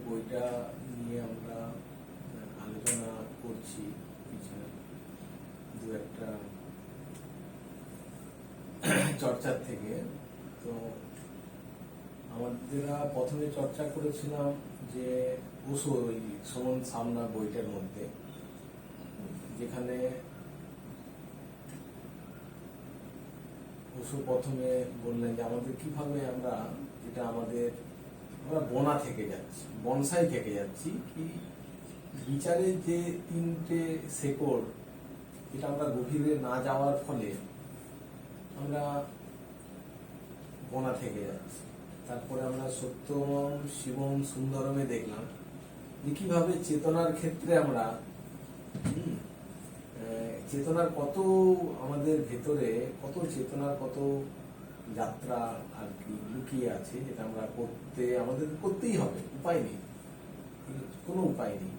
বইটা নিয়ে আমরা আলোচনা করছি পিছনে দু একটা চর্চার থেকে। তো আমাদের প্রথমে চর্চা করেছিলাম যে ওশো ওই সুমন সামনা বইটার মধ্যে, যেখানে ওশো প্রথমে বললেন যে আমাদের কিভাবে আমরা বনা থেকে যাচ্ছি, বনসাই থেকে যাচ্ছি, কি বিচারের যে তিনটে শেকড়, এটা আমরা গভীরে না যাওয়ার ফলে আমরা বনা থেকে যাচ্ছি। তারপরে আমরা সত্যম শিবম সুন্দরমে দেখলাম যে কিভাবে চেতনার ক্ষেত্রে আমরা চেতনার কত আমাদের ভেতরে কত চেতনার কত যাত্রা আর কি লুকিয়ে আছে, যেটা আমরা আমাদের করতেই হবে, উপায় নেই, কোনো উপায় নেই।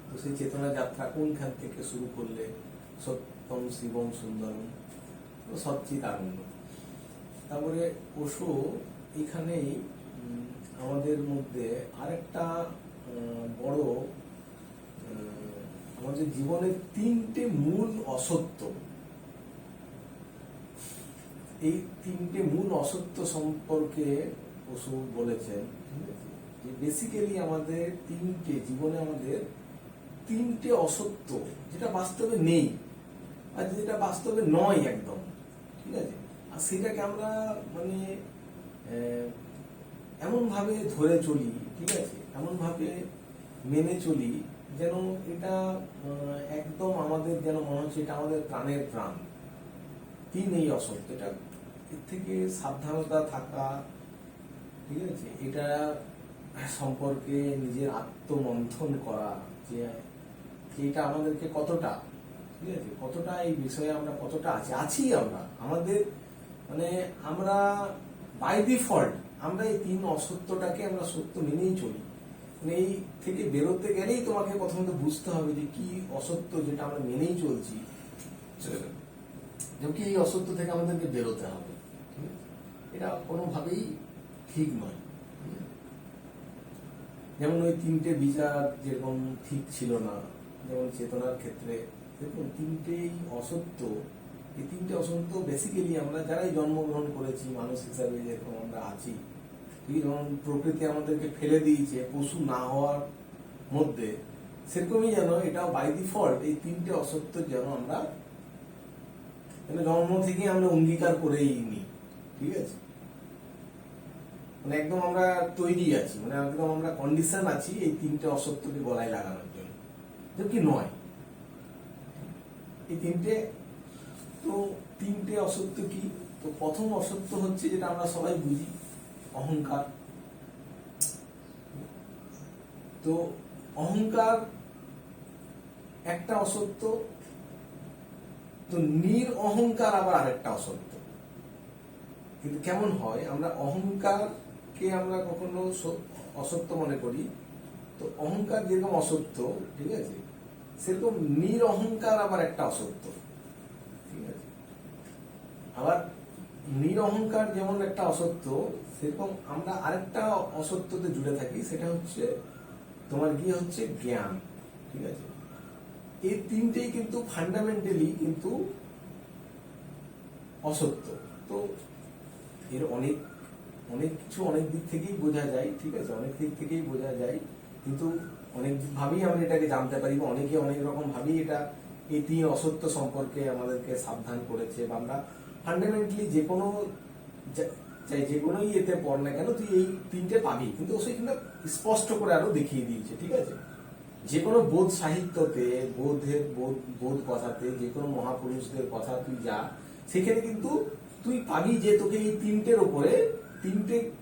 তো সেই চেতনা যাত্রা কোনখান থেকে শুরু করলে সত্যম শিবম সুন্দরম, সচ্চিত আনন্দ। তারপরে ওশো এখানেই আমাদের মধ্যে আরেকটা বড় আমাদের জীবনের তিনটে মূল অসত্য, এই তিনটে মূল অসত্য সম্পর্কে ওশো বলেছেন যে বেসিক্যালি আমাদের জীবনে আমাদের তিনটে অসত্য, যেটা বাস্তবে নেই আর যেটা বাস্তবে নয় একদম, ঠিক আছে। আর সেটাকে আমরা মানে এমন ভাবে ধরে চলি, ঠিক আছে, এমন ভাবে মেনে চলি যেন এটা একদম আমাদের যেন মনে হচ্ছে এটা আমাদের প্রাণের প্রাণ। এই অসত্য, এটা এর থেকে সাবধানতা থাকা, ঠিক আছে, এটা সম্পর্কে নিজের আত্মমন্থন করা যে এটা আমাদেরকে কতটা, ঠিক আছে, কতটা এই বিষয়ে আমরা কতটা আছি আমরা আমাদের মানে আমরা বাই ডিফল্ট আমরা এই তিন অসত্যটাকে আমরা সত্য মেনেই চলি। মানে এই থেকে বেরোতে গেলেই তোমাকে প্রথমত বুঝতে হবে যে কি অসত্য, যেটা আমরা মেনেই চলছি, যেমন কি এই অসত্য থেকে আমাদেরকে বেরোতে হবে। এটা কোনোভাবেই ঠিক নয়। যেমন ওই তিনটে বিচার যেরকম ঠিক ছিল না, যেমন চেতনার ক্ষেত্রে দেখুন তিনটেই অসত্য। এই তিনটে অসত্য বেসিক্যালি আমরা যারাই জন্মগ্রহণ করেছি মানুষ হিসাবে যেরকম আমরা আছি, যেমন প্রকৃতি আমাদেরকে ফেলে দিয়েছে পশু না হওয়ার মধ্যে, সেরকমই যেন এটাও বাই ডিফল্ট এই তিনটে অসত্য যেন আমরা জন্ম থেকে আমরা অঙ্গীকার করেই নিই, ঠিক আছে। মানে একদম আমরা তৈরি আছি, মানে একদম আমরা কন্ডিশন আছি এই তিনটে অসত্যকে গলায় লাগানোর জন্য, কি নয় এই তিনটে অসত্য কি। তো প্রথম অসত্য হচ্ছে যেটা আমরা সবাই বুঝি, অহংকার। তো অহংকার একটা অসত্য, তো অহংকার আবার আরেকটা অসত্য। কিন্তু কেমন হয়, আমরা অহংকারকে আমরা কখনো অসত্য মনে করি, তো অহংকার যেরকম অসত্য, ঠিক আছে, সেরকম অহংকার আবার একটা অসত্য, ঠিক আছে। আবার অহংকার যেমন একটা অসত্য, সেরকম আমরা আরেকটা অসত্যতে জুড়ে থাকি, সেটা হচ্ছে তোমার কি হচ্ছে জ্ঞান, ঠিক আছে। এই তিনটেই কিন্তু ফান্ডামেন্টালি কিন্তু অসত্য। তো এর অনেক কিছু অনেক দিক থেকেই বোঝা যায়, ঠিক আছে, অনেক দিক থেকেই বোঝা যায়, কিন্তু অনেক ভাবেই আমরা এটাকে জানতে পারি, বা অনেকে অনেক রকম ভাবেই এটা এই তিন অসত্য সম্পর্কে আমাদেরকে সাবধান করেছে। বা আমরা ফান্ডামেন্টালি যে কোনোই এতে পড় না কেন তুই এই তিনটে পাবি, কিন্তু সেখানে স্পষ্ট করে আরো দেখিয়ে দিয়েছে, ঠিক আছে। যে কোনো বোধ সাহিত্যতে, বোধ কথাতে, যে কোনো মহাপুরুষদের কথা তুই যা, সেখানে কিন্তু তুই পাবি যে তোকে এই তিনটের ওপরে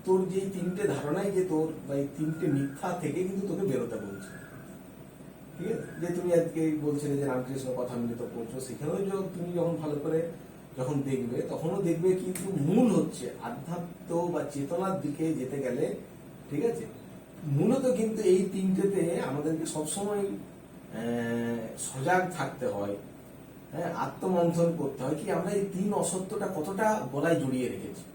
তোর যে তিনটে ধারণাই যে তোর বা এই তিনটে মিথ্যা থেকে কিন্তু তোকে বেরোতে বলছে, ঠিক আছে। যে তুমি আজকে বলছিলে যে রামকৃষ্ণ কথামৃত পড়ছো, সেখানেও তুমি যখন ভালো করে যখন দেখবে, তখনও দেখবে কিন্তু মূল হচ্ছে আধ্যাত্ম বা চেতনার দিকে যেতে গেলে, ঠিক আছে, মূলত কিন্তু এই তিনটেতে আমাদেরকে সবসময় সজাগ থাকতে হয়, হ্যাঁ, আত্মমন্থন করতে হয়, কি আমরা এই তিন অসত্যটা কতটা গলায় জড়িয়ে রেখেছি,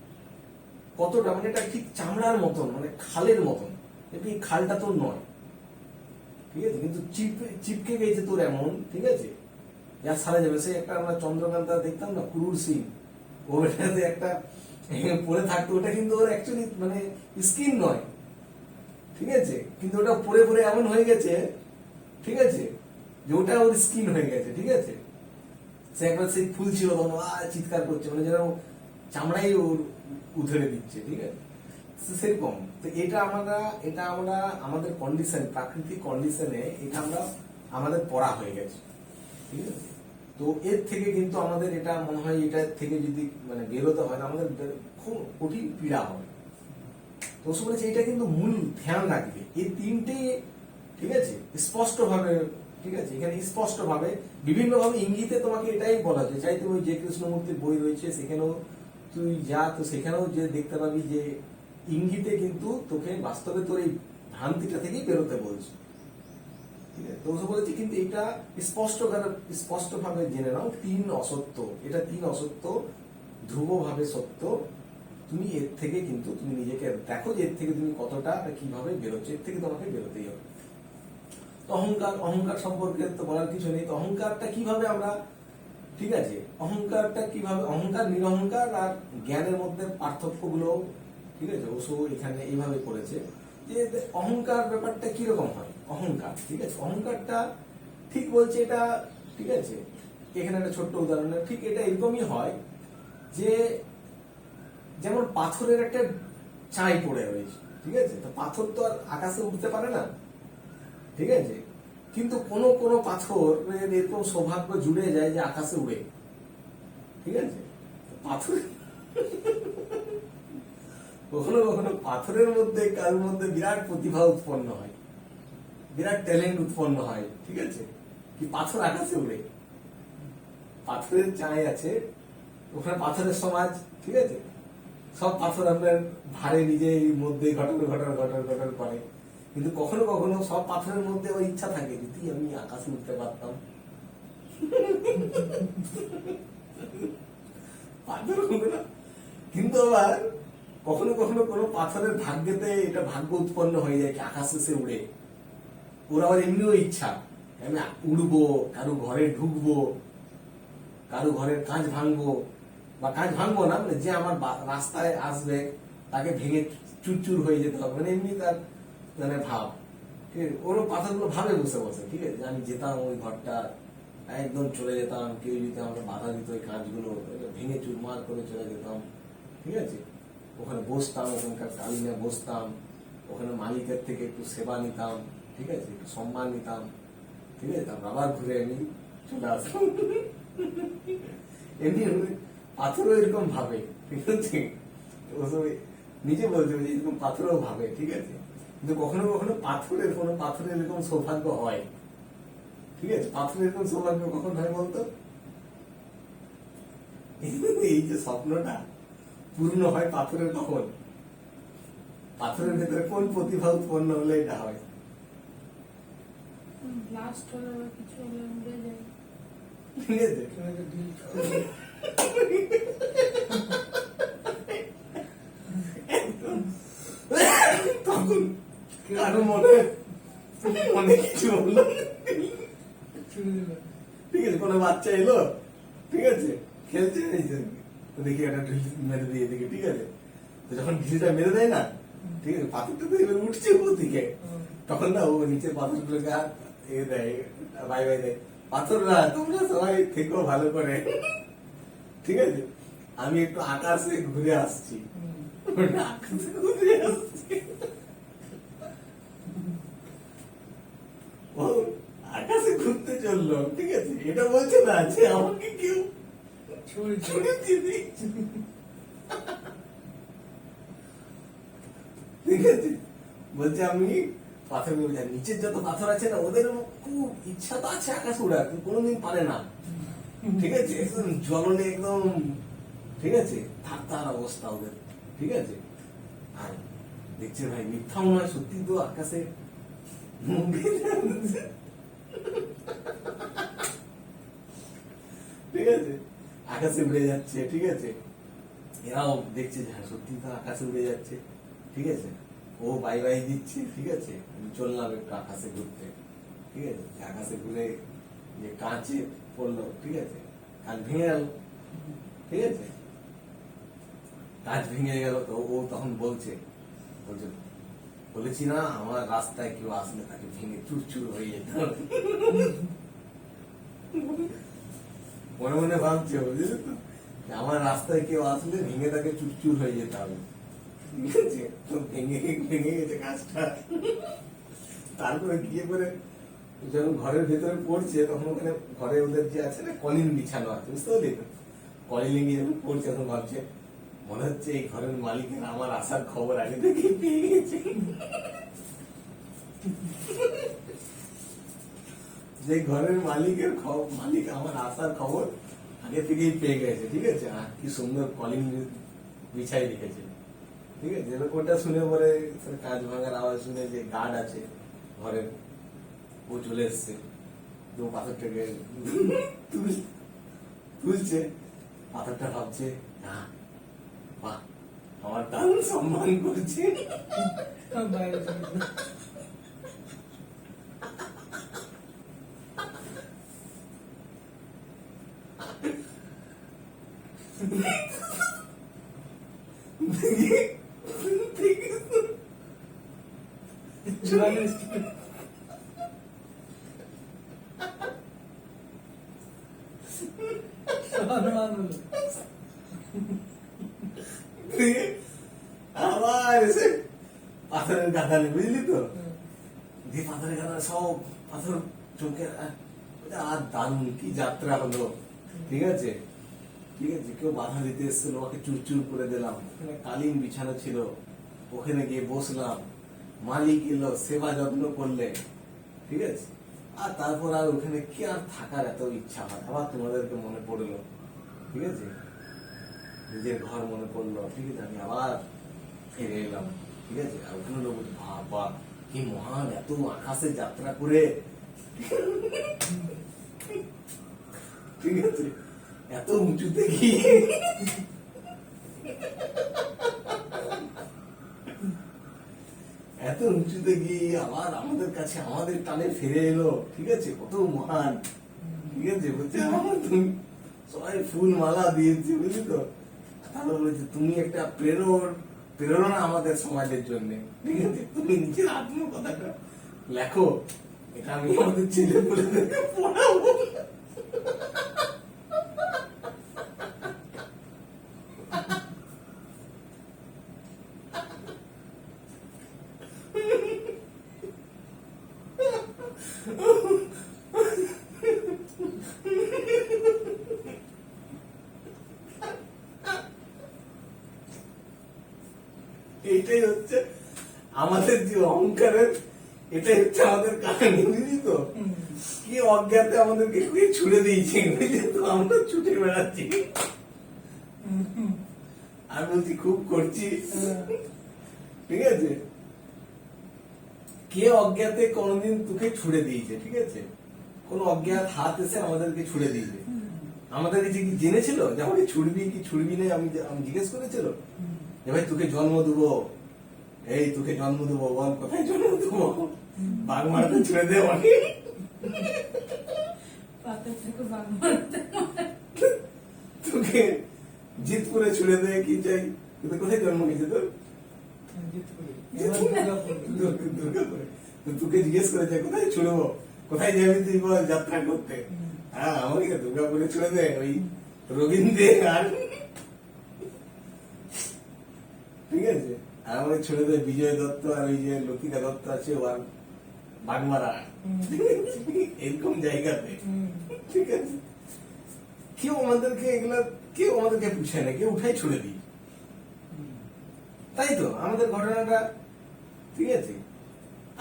কতটা, মানে এটা ঠিক চামড়ার মতন, মানে খালের মতন, এই খালটা তোর নয়, ঠিক আছে, কিন্তু চিপকে গেছে তোর এমন, ঠিক আছে, যা সারা যাবে। সে একটা আমরা চন্দ্রকান্তা দেখতাম না, ক্রুর সিং, ওটাতে একটা পরে থাকতো, ওটা কিন্তু ওর অ্যাকচুয়ালি মানে স্কিন নয়, ঠিক আছে, কিন্তু ওটা পরে পরে এমন হয়ে গেছে, ঠিক আছে, যে ওটা ওর স্কিন হয়ে গেছে, ঠিক আছে। সে একবার সেই ফুল ছিল তখন চিৎকার করছে, মানে যেন চামড়াই ওর উধড়ে দিচ্ছে, ঠিক আছে। সেরকম তো এটা আমরা আমাদের কন্ডিশন, প্রাকৃতিক কন্ডিশনে এটা আমরা আমাদের পড়া হয়ে গেছে, ঠিক আছে। তো এর থেকে কিন্তু আমাদের এটা মনে হয়, এটা থেকে যদি মানে বেরোতে হয় আমাদের খুব কঠিন পীড়া হবে। তো সে বলেছে এটা কিন্তু মূল ধ্যান রাখবে এই তিনটে, ঠিক আছে, স্পষ্ট ভাবে, ঠিক আছে, এখানে স্পষ্ট ভাবে বিভিন্ন ভাবে ইঙ্গিতে তোমাকে এটাই বলা যায়। চাই তুমি যে কৃষ্ণমূর্তির বই রয়েছে সেখানেও তুই যা, তো সেখানেও যে দেখতে পাবি যে ইঙ্গিতে কিন্তু তোকে বাস্তবে তোর এই ভ্রান্তিটা থেকেই বেরোতে বলছে, ঠিক আছে। তো বলেছে কিন্তু এটা স্পষ্ট ভাবে জেনে নাও, তিন অসত্য, এটা তিন অসত্য ধ্রুব ভাবে সত্য। তুমি এর থেকে কিন্তু তুমি নিজেকে দেখো যে এর থেকে তুমি কতটা কিভাবে বেরোচ্ছে, এর থেকে তোমাকে বেরোতেই হবে। অহংকার সম্পর্কে তো বলার কিছু নেই। তো অহংকারটা কিভাবে আমরা, ঠিক আছে, অহংকারটা কিভাবে, অহংকার নিরহংকার আর জ্ঞানের মধ্যে পার্থক্য গুলো, ঠিক আছে, ওসো এখানে এইভাবে করেছে যে অহংকার ব্যাপারটা কিরকম হয়। অহংকার, ঠিক আছে, অহংকারটা ঠিক বলছে এটা, ঠিক আছে, এখানে একটা ছোট্ট উদাহরণ, ঠিক এটা এরকমই হয় যে যেমন পাথরের একটা চাই পড়ে রয়েছে, ঠিক আছে, তো পাথর তো আর আকাশে উঠতে পারে না, ঠিক আছে, কিন্তু কোন কোন পাথর এরকম সৌভাগ্য জুড়ে যায় যে আকাশে উড়ে, ঠিক আছে। পাথর কখনো কখনো পাথরের মধ্যে কারোর মধ্যে বিরাট প্রতিভা উৎপন্ন হয়, বিরাট ট্যালেন্ট উৎপন্ন হয়, ঠিক আছে, কি পাথর আকাশে উড়ে, পাথরের চাই আছে ওখানে, পাথরের সমাজ, ঠিক আছে, সব পাথর আপনার ভারে নিজের মধ্যে ঘটন করে, কিন্তু কখনো কখনো সব পাথরের মধ্যে ওই ইচ্ছা থাকে যদি আমি আকাশে উঠতে পারতাম। কিন্তু আবার কখনো কখনো কোনো পাথরের ভাগ্যেতে এটা ভাগ্য উৎপন্ন হয়ে যায় কি আকাশে সে উড়ে, ওর আবার এমনিও ইচ্ছা আমি উড়বো, কারো ঘরে ঢুকবো, কারো ঘরের কাঁচ ভাঙবো, বা কাঁচ ভাঙবো না, মানে যে আমার রাস্তায় আসবে তাকে ভেঙে চুরচুর হয়ে যেতে হবে, মানে এমনি তার মানে ভাব, ঠিক আছে। ওর পাথরগুলো ভাবে বসে বসে, ঠিক আছে, আমি যেতাম ওই ঘরটা, একদম চলে যেতাম, কেউ যদি আমাকে বাধা দিত ওই কাঁচগুলো ভেঙে চুরমার করে চলে যেতাম, ঠিক আছে, ওখানে বসতাম, ওখানকার কালিনে বসতাম, ওখানে মালিকের থেকে একটু সেবা নিতাম, ঠিক আছে, একটু সম্মান নিতাম, ঠিক আছে, তারপর আবার ঘুরে আমি চলে আসতাম। এমনি পাথরও এরকম ভাবে, ঠিক আছে, নিজে বলছে এরকম পাথরও ভাবে, ঠিক আছে, কিন্তু কখনো কখনো পাথরের এরকম সৌভাগ্য হয়, ঠিক আছে, পাথরের এরকম সৌভাগ্য কখন হয় বলতো, এই যে স্বপ্নটা পূর্ণ হয় পাথরের কখন, পাথরের ভেতরে কোন প্রতিভা উৎপন্ন হলে এটা হয়, ব্লাস্ট হলে বা কিছু হলে উড়ে যায়, ঠিক আছে। তখন কারো মনে অনেক কিছু হলো, ঠিক আছে, কোনো বাচ্চা এলো, ঠিক আছে, খেলছে দেখি একটা ঢিল মেরে দিয়ে দিকে, ঠিক আছে, তো যখন ঢিলটা মেরে দেয় না, ঠিক আছে, পাথরটা তো এবার উঠছে উপর দিকে, তখন না ও নিচের পাথরগুলোকে দেয়, বাই বাই দেয়, পাথররা তোমরা সবাই থেকো ভালো করে, ঠিক আছে, আমি একটু আকাশে ঘুরে আসছি, আকাশে ঘুরে আসছি, ও আকাশে ঘুরতে চললো, ঠিক আছে, এটা বলছে না যে আমাকে কেউ ছুড়ে দিয়েছে, ঠিক আছে, বলছে আমি পাথর নিচের যত পাথর আছে না ওদের খুব ইচ্ছা তো আছে আকাশ উড়ার, কিন্তু কোনোদিন পারে না, ঠিক আছে, একদম জ্বলনে একদম, ঠিক আছে, থাকতার অবস্থা ওদের, ঠিক আছে, আর দেখছে ভাই মিথ্যাও নয় সত্যি তো আকাশে ঠিক আছে, আকাশে উড়ে যাচ্ছে, ঠিক আছে, এরাও দেখছে যে হ্যাঁ সত্যি তো আকাশে উড়ে যাচ্ছে, ঠিক আছে, ও বাই বাই দিচ্ছে, ঠিক আছে, আমি চললাম একটু আকাশে ঘুরতে, ঠিক আছে, আকাশে ঘুরে যে কাঁচে পড়লো, ঠিক আছে, কাঁচ ভেঙে গেল, ঠিক আছে, কাঁচ ভেঙে গেল। তো ও তখন বলছে বলছে বলেছি না আমার রাস্তায় কেউ আসলে তাকে ভেঙে চুরচুর হয়ে যেত। মনে মনে ভাবছে, বুঝলি তো, যে আমার রাস্তায় কেউ আসলে ভেঙে তাকে চুরচুর হয়ে যেতে হবে, ঠিক আছে, তো ভেঙে ভেঙে গেছে কাজটা। তারপরে গিয়ে পরে যখন ঘরের ভেতরে পড়ছে তখন ওখানে ঘরে ওদের যে আছে না কলিন বিছানো আছে, বুঝতে পারলি তো, কলিনে গিয়ে যখন পড়ছে তখন ভাবছে মনে হচ্ছে এই ঘরের মালিকের আমার আসার খবর আগে থেকে পেয়ে গেছে। যে ঘরের মালিকের মালিক আমার আসার খবর আগে থেকেই পেয়ে গেছে, ঠিক আছে, আর কি সুন্দর কলিং বিছাই রেখেছে, ঠিক আছে। এবার ওটা শুনে পরে কাঁচ ভাঙার আওয়াজ শুনে যে গার্ড আছে ঘরের ও চলে এসছে, তো পাথরটাকে তুলছে, পাথরটা ভাবছে না বাহ আমার দারুণ সম্মান করছে। বাইরে চলে গেল। সম্মান হলো। আবার এসে পাথরের গাদালে, বুঝলি তো, দিয়ে পাথরের গাদালে সব পাথর চমকে, আর দারুণ কি যাত্রা হলো, ঠিক আছে, ঠিক আছে, কেউ বাধা দিতে এসেছিল ওকে চুরচুর করে দিলাম, ওখানে কালীন বিছানো ছিল, ওখানে গিয়ে বসলাম, মালিক এলো সেবা যত্ন করলে, ঠিক আছে, আর তারপর আর ওখানে কি আর থাকার এত ইচ্ছা হয়, আবার তোমাদেরকে মনে পড়লো, ঠিক আছে, নিজের ঘর মনে পড়লো, ঠিক আছে, আমি আবার ফিরে এলাম, ঠিক আছে, আর ওখানে লোক বাবা কি মহান এত আকাশে যাত্রা করে, ঠিক আছে, এত উঁচুতে গিয়ে এত উঁচুতে গিয়ে আবার আমাদের কাছে আমাদের টানে ফিরে এলো, ঠিক আছে, কত মহান, ঠিক আছে, বলছে আমার তুমি সবাই ফুল মালা দিয়েছে, বুঝলি তো, তাহলে বলেছে তুমি একটা প্রেরণা আমাদের সমাজের জন্য, ঠিক আছে, তুমি নিজের আত্মকথাটা লেখো, এটা আমি আমাদের ছেলে পুলেদেরকে পড়াবো। এইটাই হচ্ছে আমাদের যে অহংকারের, এটাই হচ্ছে আমাদের কাহিনী, বুঝলি তো, কি অজ্ঞাতে আমাদেরকে ছুড়ে দিয়েছে, বুঝলি তো, আমরা ছুটে বেড়াচ্ছি, আমি বলছি খুব করছি, ঠিক আছে, কে অজ্ঞাতে কোনদিন তোকে ছুড়ে দিয়েছে, ঠিক আছে, কোন অজ্ঞাত হাত এসে আমাদেরকে ছুড়ে দিয়েছে, আমাদের কাছে কি জেনেছিল যে আমাকে ছুড়বি কি ছুড়বি না, আমি জিজ্ঞেস করেছিল যে ভাই তোকে জন্ম দেবো, এই তোকে জন্ম দেবো, বল কোথায় জন্ম দেবো, বাগমারাতে ছুড়ে দেবো, পাথর থেকে বাঘ মারতে। তোকে জিতপুরে ছুড়ে দেয় কি চাই, তোদের কোথায় জন্ম হয়েছে তোর, জিতপুরে। এবার দুর্গাপুর। দুর্গাপুরে, তো তোকে জিজ্ঞেস করেছে কোথায় ছুড়বো, কোথায় যাবি তুই বল যাত্রা করতে, হ্যাঁ আমাকে দুর্গাপুরে ছুড়ে দে, ওই রবীন্দ্র আর, ঠিক আছে, আর আমাকে ছুড়ে দেয় বিজয় দত্ত আর ওই যে লতিকা দত্ত আছে ও আর বাগমারা, এরকম জায়গাতে, ঠিক আছে, কেউ আমাদেরকে এগুলা কেউ আমাদেরকে পুছে না, কেউ উঠাই ছুড়ে দিই, তাই তো আমাদের ঘটনাটা, ঠিক আছে,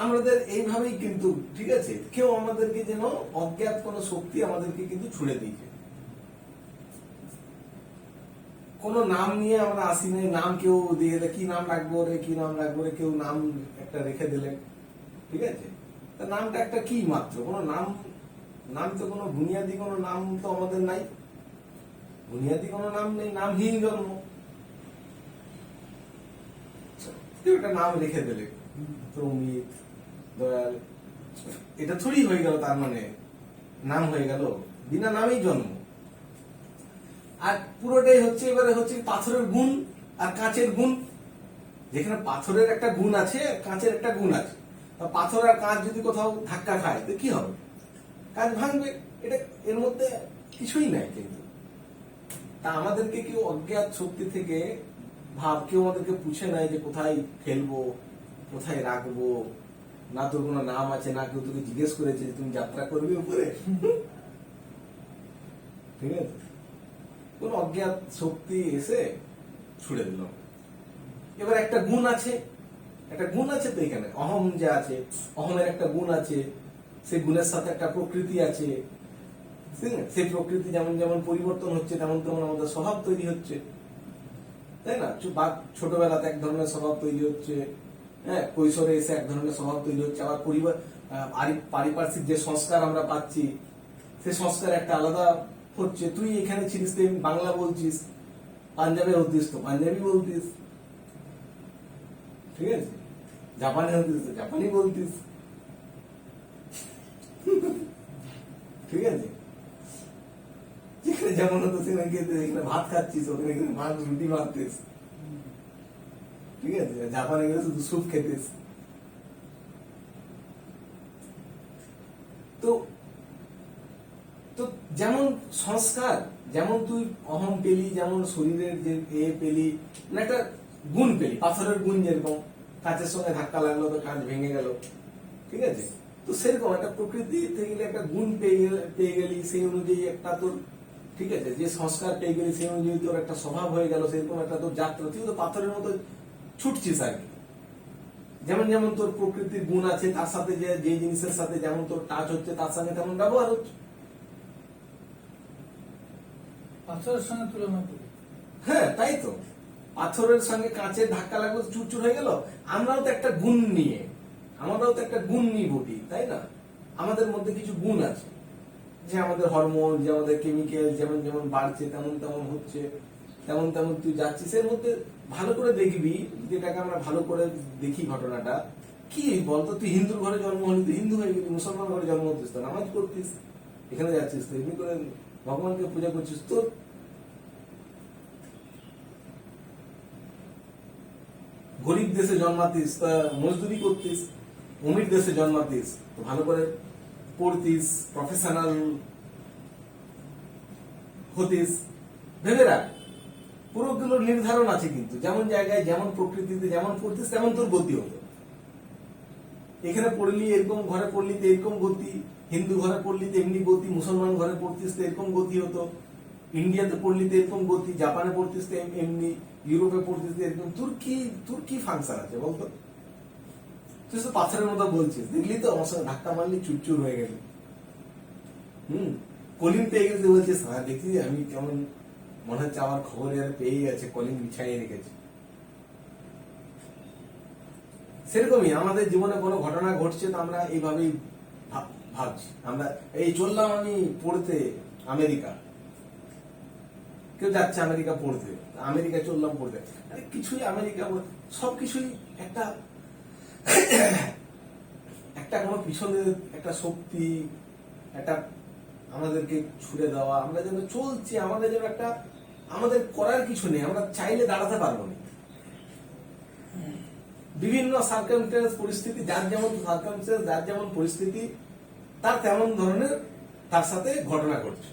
আমাদের এইভাবেই কিন্তু, ঠিক আছে, কেউ আমাদেরকে যেন অজ্ঞাত কোন শক্তি আমাদেরকে কিন্তু ছুড়ে দিয়েছে, কোন নাম নিয়ে আমরা আসি নাই, নাম কেউ দিয়ে দিলে কি নাম রাখবো রে, কি নাম রাখবো রে, কেউ নাম একটা রেখে দিলেন, ঠিক আছে, তা নামটা একটা কি মাত্র, কোন নাম, নাম তো কোনো বুনিয়াদি কোনো নাম তো আমাদের নাই, বুনিয়াদি কোনো নাম নেই, নামহীন জন্ম, কেউ একটা নাম রেখে দিলে, প্রমিত, দয়াল, এটা থোড়ি হয়ে গেল তার মানে নাম হয়ে গেল, বিনা নামেই জন্ম। আর পুরোটাই হচ্ছে এবারে হচ্ছে পাথরের গুণ আর কাঁচের গুণ। যেখানে পাথরের একটা গুণ আছে, কাঁচের একটা গুণ আছে। পাথর আর কাঁচ যদি কোথাও ধাক্কা খায় তো কি হবে? কাঁচ ভাঙবে। এটা এর মধ্যে কিছুই নাই। কিন্তু তা আমাদেরকে কেউ অজ্ঞাত শক্তি থেকে কেউ আমাদেরকে পুছে নাই যে কোথায় ফেলবো, কোথায় রাখবো, না তোর কোনো নাম আছে, না কেউ তোকে জিজ্ঞেস করেছে যে তুমি যাত্রা করবে উপরে। ঠিক আছে, কোন অজ্ঞাত শক্তি এসে ছুড়ে দিল। এবার একটা গুণ আছে, একটা গুণ আছে তো এখানে অহম যে আছে, অহমের একটা গুণ আছে, সেই গুণের সাথে একটা প্রকৃতি আছে। সেই প্রকৃতি যেমন যেমন পরিবর্তন হচ্ছে তেমন তেমন আমাদের স্বভাব তৈরি হচ্ছে, তাই না? ছোটবেলাতে এক ধরনের স্বভাব তৈরি হচ্ছে, হ্যাঁ, কৈশোরে এসে এক ধরনের স্বভাব তৈরি হচ্ছে, আবার পরিবার পারিপার্শ্বিক যে সংস্কার আমরা পাচ্ছি সে সংস্কার একটা আলাদা হচ্ছে। তুই এখানে ছিলিস তুই বাংলা বলছিস, পাঞ্জাবে হতিস তো পাঞ্জাবি বলতিস, ঠিক আছে, জাপানি হতিস তো জাপানি বলতিস, ঠিক আছে, যেখানে যেমন হতো সেখানে এখানে ভাত খাচ্ছিস, ওখানে মাছ রুটি মারতিস, ঠিক আছে, জাপানে গেলে শুধু স্যুপ খেতিস। তো তো যেমন সংস্কার, যেমন তুই অহম পেলি, যেমন শরীরের যে পেলি, মানে একটা গুণ পেলি, পাথরের গুণ যেরকম কাঁচের সঙ্গে ধাক্কা লাগলো তো কাঁচ ভেঙে গেল, ঠিক আছে, তো সেরকম একটা প্রকৃতি থেকে একটা গুণ পেয়ে গেলি, সেই অনুযায়ী একটা তোর, ঠিক আছে, যে সংস্কার পেয়ে গেলি সেই অনুযায়ী তোর একটা স্বভাব হয়ে গেল, সেরকম একটা তোর যাত্রা, তুই তো পাথরের মতো ছুটছিস আর কি। যেমন যেমন তোর প্রকৃতির গুণ আছে, তার সাথে যে জিনিসের সাথে যেমন তোর টাচ হচ্ছে তার সঙ্গে তেমন ব্যবহার হচ্ছে। পাথরের সঙ্গে তুলনা করি। হ্যাঁ, তাই তো, পাথরের সঙ্গে কাঁচের ধাক্কা লাগলো চুরচুর হয়ে গেল। আমরাও তো একটা গুণ নিয়ে, আমরাও তো একটা গুণ নিয়ে বটি, তাই না? আমাদের মধ্যে কিছু গুণ আছে, যে আমাদের হরমোন, যে আমাদের কেমিক্যাল যেমন যেমন বাড়ছে তেমন তেমন হচ্ছে, তেমন তেমন তুই যাচ্ছিস। এর মধ্যে ভালো করে দেখবি, যেটাকে আমরা ভালো করে দেখি ঘটনাটা কি বলতো, তুই হিন্দুর ঘরে জন্ম হলি, তুই হিন্দু হয়ে গেলি, মুসলমান ঘরে জন্ম হতিস তো নামাজ পড়তিস, এখানে যাচ্ছিস তো এমনি করে ভগবানকে পূজা করছিস। তো গরিব দেশে জন্মাতিস, তা মজদুরি করতিস, অমির দেশে জন্মাতিস তো ভালো করে পড়তিস, প্রফেশনাল হতিস। ভেবে রাখ, পুরোগুলোর নির্ধারণ আছে, কিন্তু যেমন জায়গায় যেমন প্রকৃতিতে যেমন পড়তিস তেমন তোর গতি হতো। এখানে পড়লি এরকম, ঘরে পড়লি তো এরকম গতি, হিন্দু ঘরে পড়লি তো এমনি গতি, মুসলমান ঘরে পড়তিস তো এরকম গতি হতো, ইন্ডিয়াতে পড়লি তো এরকম গতি, জাপানে পড়তিস তো এমনি, ইউরোপে পড়তিস তো এরকম। তোর কি ফাংশন আছে বলতো? তুই তো পাথরের মতো বলছিস, দেখলি তো আমার সঙ্গে ধাক্কা মারলি চুরচুর হয়ে গেলি। কলিং পেয়ে গেলে বলছিস, হ্যাঁ দেখি আমি কেমন মনে হচ্ছে আমার খবর এর পেয়ে গেছে, কলিং বিছাইয়ে রেখেছে। সেরকমই আমাদের জীবনে কোনো ঘটনা ঘটছে তো আমরা এইভাবেই ভাবছি। আমরা এই চললাম আমি পড়তে আমেরিকা, কেউ যাচ্ছে আমেরিকা পড়তে, আমেরিকা চললাম পড়তে, আরে কিছুই আমেরিকা সবকিছুই একটা একটা কোনো পিছনে একটা শক্তি, একটা আমাদেরকে ছুড়ে দেওয়া, আমরা যেন চলছি, আমাদের যেন একটা, আমাদের করার কিছু নেই, আমরা চাইলে দাঁড়াতে পারবো না। বিভিন্ন সার্কামস্টেন্স, পরিস্থিতি, যার যেমন সার্কামস্টেন্স, যার যেমন পরিস্থিতি, তার তেমন ধরনের তার সাথে ঘটনা ঘটছে।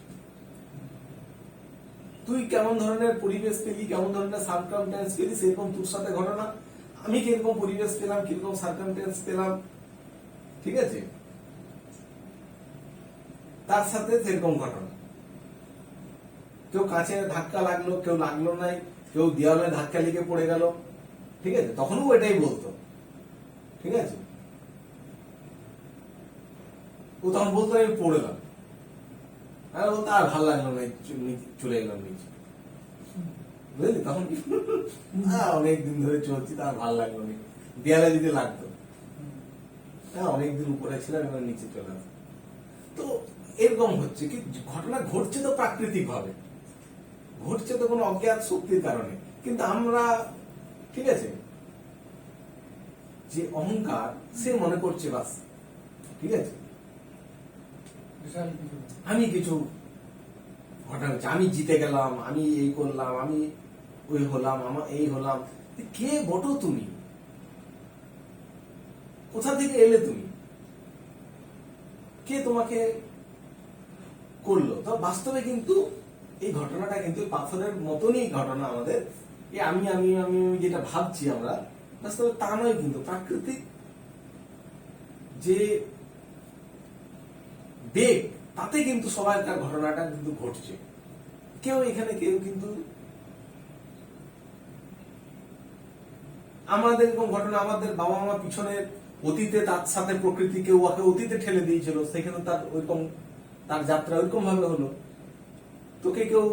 তুই কেমন ধরনের পরিবেশ পেলি, কেমন ধরনের সার্কামস্টেন্স পেলি, সেরকম তোর সাথে ঘটনা। আমি কিরকম পরিবেশ পেলাম, কিরকম সার্কামস্টেন্স পেলাম, ঠিক আছে, তার সাথে সেরকম ঘটনা। কেউ কাছে ধাক্কা লাগলো, কেউ লাগলো নাই, কেউ দেওয়ালে ধাক্কা লেগে পড়ে গেল, ঠিক আছে, তখনও এটাই বলতো, ঠিক আছে, ও তখন বলতো আমি পড়লাম, আর বলতো আর ভালো লাগলো না, চলে গেলাম নিচে, বুঝলি, তখন অনেকদিন ধরে চলছি, তার ভালো লাগলো না, দেয়ালে যদি লাগতো, হ্যাঁ অনেকদিন উপরে ছিলাম, এবার নিচে চলে আসতো। তো এরকম হচ্ছে কি, ঘটনা ঘটছে তো প্রাকৃতিক ভাবে, ঘটছে তো কোনো অজ্ঞাত শক্তির কারণে, কিন্তু আমরা, ঠিক আছে, যে অহংকার, সে মনে করছে বাস ঠিক আছে, বিশাল কিছু। আমি কিছু ঘটনা হচ্ছে, আমি জিতে গেলাম, আমি এই করলাম, আমি ওই হলাম, আমার এই হলাম। কে বটো তুমি? কোথা থেকে এলে তুমি? কে তোমাকে করলো? তো বাস্তবে কিন্তু এই ঘটনাটা কিন্তু পাথরের মতনই ঘটনা আমাদের। এই আমি আমি আমি আমি যেটা ভাবছি আমরা, বাস্তবে তা নয়। কিন্তু প্রাকৃতিক যে বেগ, তাতে কিন্তু সবাইকার ঘটনাটা কিন্তু ঘটছে। কেউ এখানে কেউ কিন্তু আমাদের এরকম ঘটনা, আমাদের বাবা মা পিছনে অতীতে তার সাথে প্রকৃতি কেউ ওকে অতীতে ঠেলে দিয়েছিল, সেখানে তার ওইরকম তার যাত্রা ওইরকম ভাবে হলো। তোকে কেউ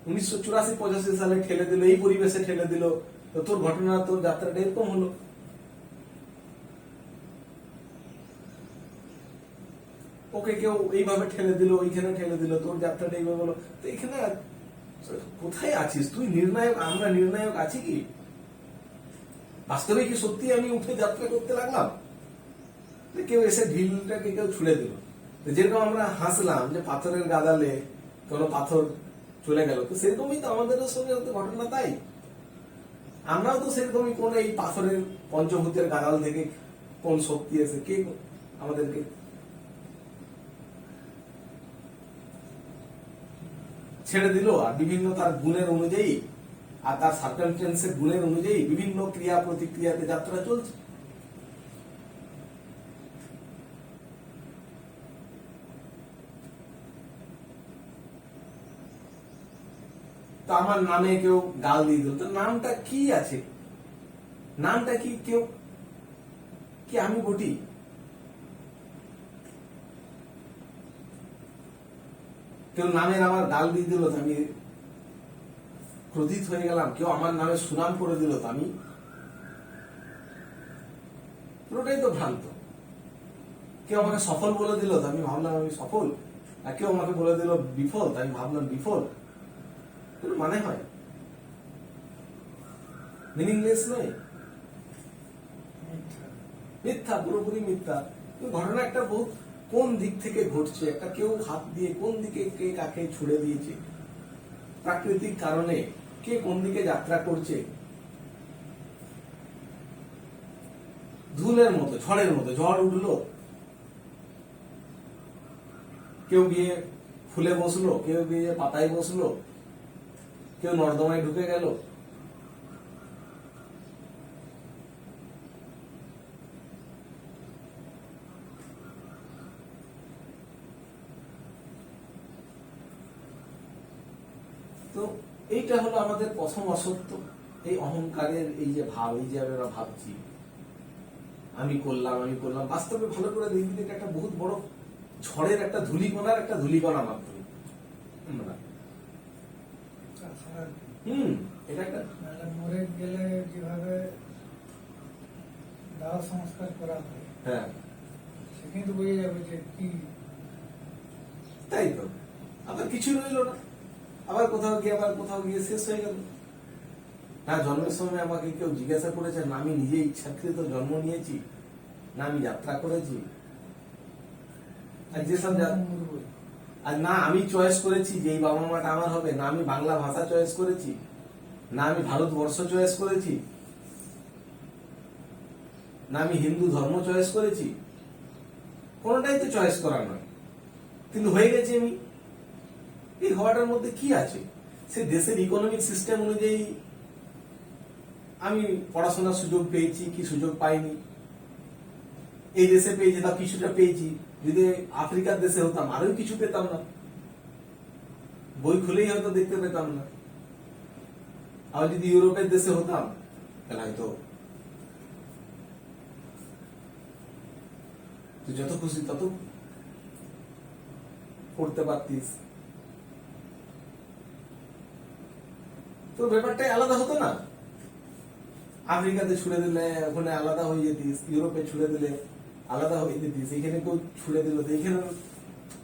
1984-85 সালে ঠেলে দিল, এই পরিবেশে ঠেলে দিল, তো তোর ঘটনা, তোর যাত্রাটা এরকম হলো। ওকে কেউ এইভাবে ঠেলে দিল, ওইখানে ঠেলে দিল, তোর যাত্রাটা এইভাবে হলো। তো এখানে কোথায় আছিস তুই? নির্ণায়ক, আমরা নির্ণায়ক আছি কি? বাস্তবে কি সত্যি আমি উঠে যাত্রা করতে লাগলাম? কেউ এসে ঢিলটাকে কেউ ছুড়ে দিল। যেরকম আমরা হাসলাম যে পাথরের গাদালে কোন পাথর চলে গেল, তো সেরকমই তো আমাদের সঙ্গে ঘটনা। তাই আমরাও তো সেরকমই কোন এই পাথরের পঞ্চভূতের গাদাল থেকে কোন শক্তি এসে কে আমাদেরকে ছেড়ে দিল, আর বিভিন্ন তার গুণের অনুযায়ী আর তার সার্কামস্টেন্সের গুণের অনুযায়ী বিভিন্ন ক্রিয়া প্রতিক্রিয়াতে যাত্রা চলছে। তো আমার নামে কেউ গাল দিয়ে দিল, তো নামটা কি আছে? নামটা কি কেউ কি আমি বটি? কেউ নামের আমার গাল দিয়ে দিল তো আমি ক্রোধিত হয়ে গেলাম? কেউ আমার নামে সুনাম করে দিল তো আমি, পুরোটাই তো ভ্রান্ত। কেউ আমাকে সফল বলে দিল তো আমি ভাবলাম আমি সফল, আর কেউ আমাকে বলে দিল বিফল, তাই আমি ভাবলাম বিফল। মানে হয়? মিনিংলেস নয়? মিথ্যা, পুরোপুরি মিথ্যা। ঘটনা একটা বহুত কোন দিক থেকে ঘটছে, একটা কেউ হাত দিয়ে কোন দিকে কে কাকে ছুড়ে দিয়েছে, প্রাকৃতিক কারণে কে কোন দিকে যাত্রা করছে, ধুলের মতো, ঝড়ের মতো। ঝড় উঠলো, কেউ গিয়ে ফুলে বসলো, কেউ গিয়ে পাতায় বসলো, কেউ নর্দমায় ঢুকে গেল। তো এইটা হলো আমাদের প্রথম অসত্য, এই অহংকারের এই যে ভাব, এই যে আমরা ভাবছি আমি করলাম আমি করলাম। বাস্তবে ভালো করে দেখবি এটা একটা বহুত বড় ঝড়ের একটা ধূলিকণার একটা ধূলিকণা মাত্র। এটা একটা মরে গেলে যেভাবে দাহ সংস্কার করা হয়, হ্যাঁ, সেখানে তো বোঝা যাবে যে কি। তাই তো, আবার কিছু রইল না, আবার কোথাও গিয়ে শেষ হয়ে গেল। হ্যাঁ, জন্মের সময় আমাকে কেউ জিজ্ঞাসা করেছে না আমি নিজে ইচ্ছাকৃত জন্ম নিয়েছি, না আমি যাত্রা করেছি, আর যেসব আর না আমি চয়েস করেছি যে এই বাবা মাটা আমার হবে, না আমি বাংলা ভাষা চয়েস করেছি, না আমি ভারতবর্ষ চয়েস করেছি, না আমি হিন্দু ধর্ম চয়েস করেছি। কোনটাই তো চয়েস করা নয়, কিন্তু হয়ে গেছে আমি। এই হওয়াটার মধ্যে কি আছে? সে দেশের ইকোনমিক সিস্টেম অনুযায়ী আমি পড়াশোনার সুযোগ পেয়েছি কি সুযোগ পাইনি, এই দেশে পেয়েছি তা কিছুটা পেয়েছি। যদি আফ্রিকার দেশে হতাম আরো কিছু পেতাম না, বই খুলেই হয়তো দেখতে পেতাম না। আর যদি ইউরোপের দেশে হতাম তাহলে হয়তো তুই যত খুশি তত পড়তে পারতিস, তো ব্যাপারটাই আলাদা হতো না। আফ্রিকাতে ছুড়ে দিলে ওখানে আলাদা হয়ে যেতিস, ইউরোপে ছুড়ে দিলে আলাদা হয়ে যেতিস, এখানে কেউ ছুড়ে দিল তো এখানে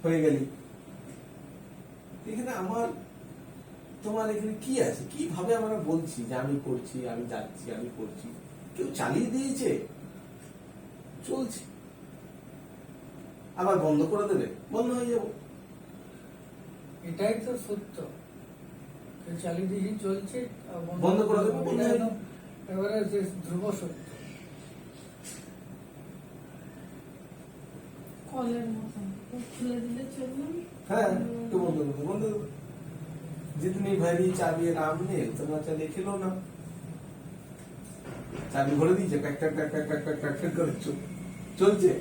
হয়ে গেলি। এখানে আমার তোমার এখানে কি আছে? কিভাবে আমরা বলছি যে আমি করছি, আমি যাচ্ছি, আমি করছি? কেউ চালিয়ে দিয়েছে চলছে। আবার বন্ধ করে দেবে, বন্ধ হয়ে যাবো। এটাই তো সত্য, যে চালিয়ে দিয়ে চলছে আর বন্ধ করে দেবো, বন্ধ এটা হয়ে একদম এবারে যে ধ্রুব সত্য। কলের মতন খুলে দিলে চলবে না? হ্যাঁ, তো বন্ধ করে দেবো, বন্ধ করে দেবো। जितनी भरी चाबी राम ने उतना चले खेलो ना। চাবি ভরে দিয়েছে, ট্যাক ট্যাক ট্যাক ট্যাক ট্যাক ট্যাক ট্যাক ট্যাক করে চলছে,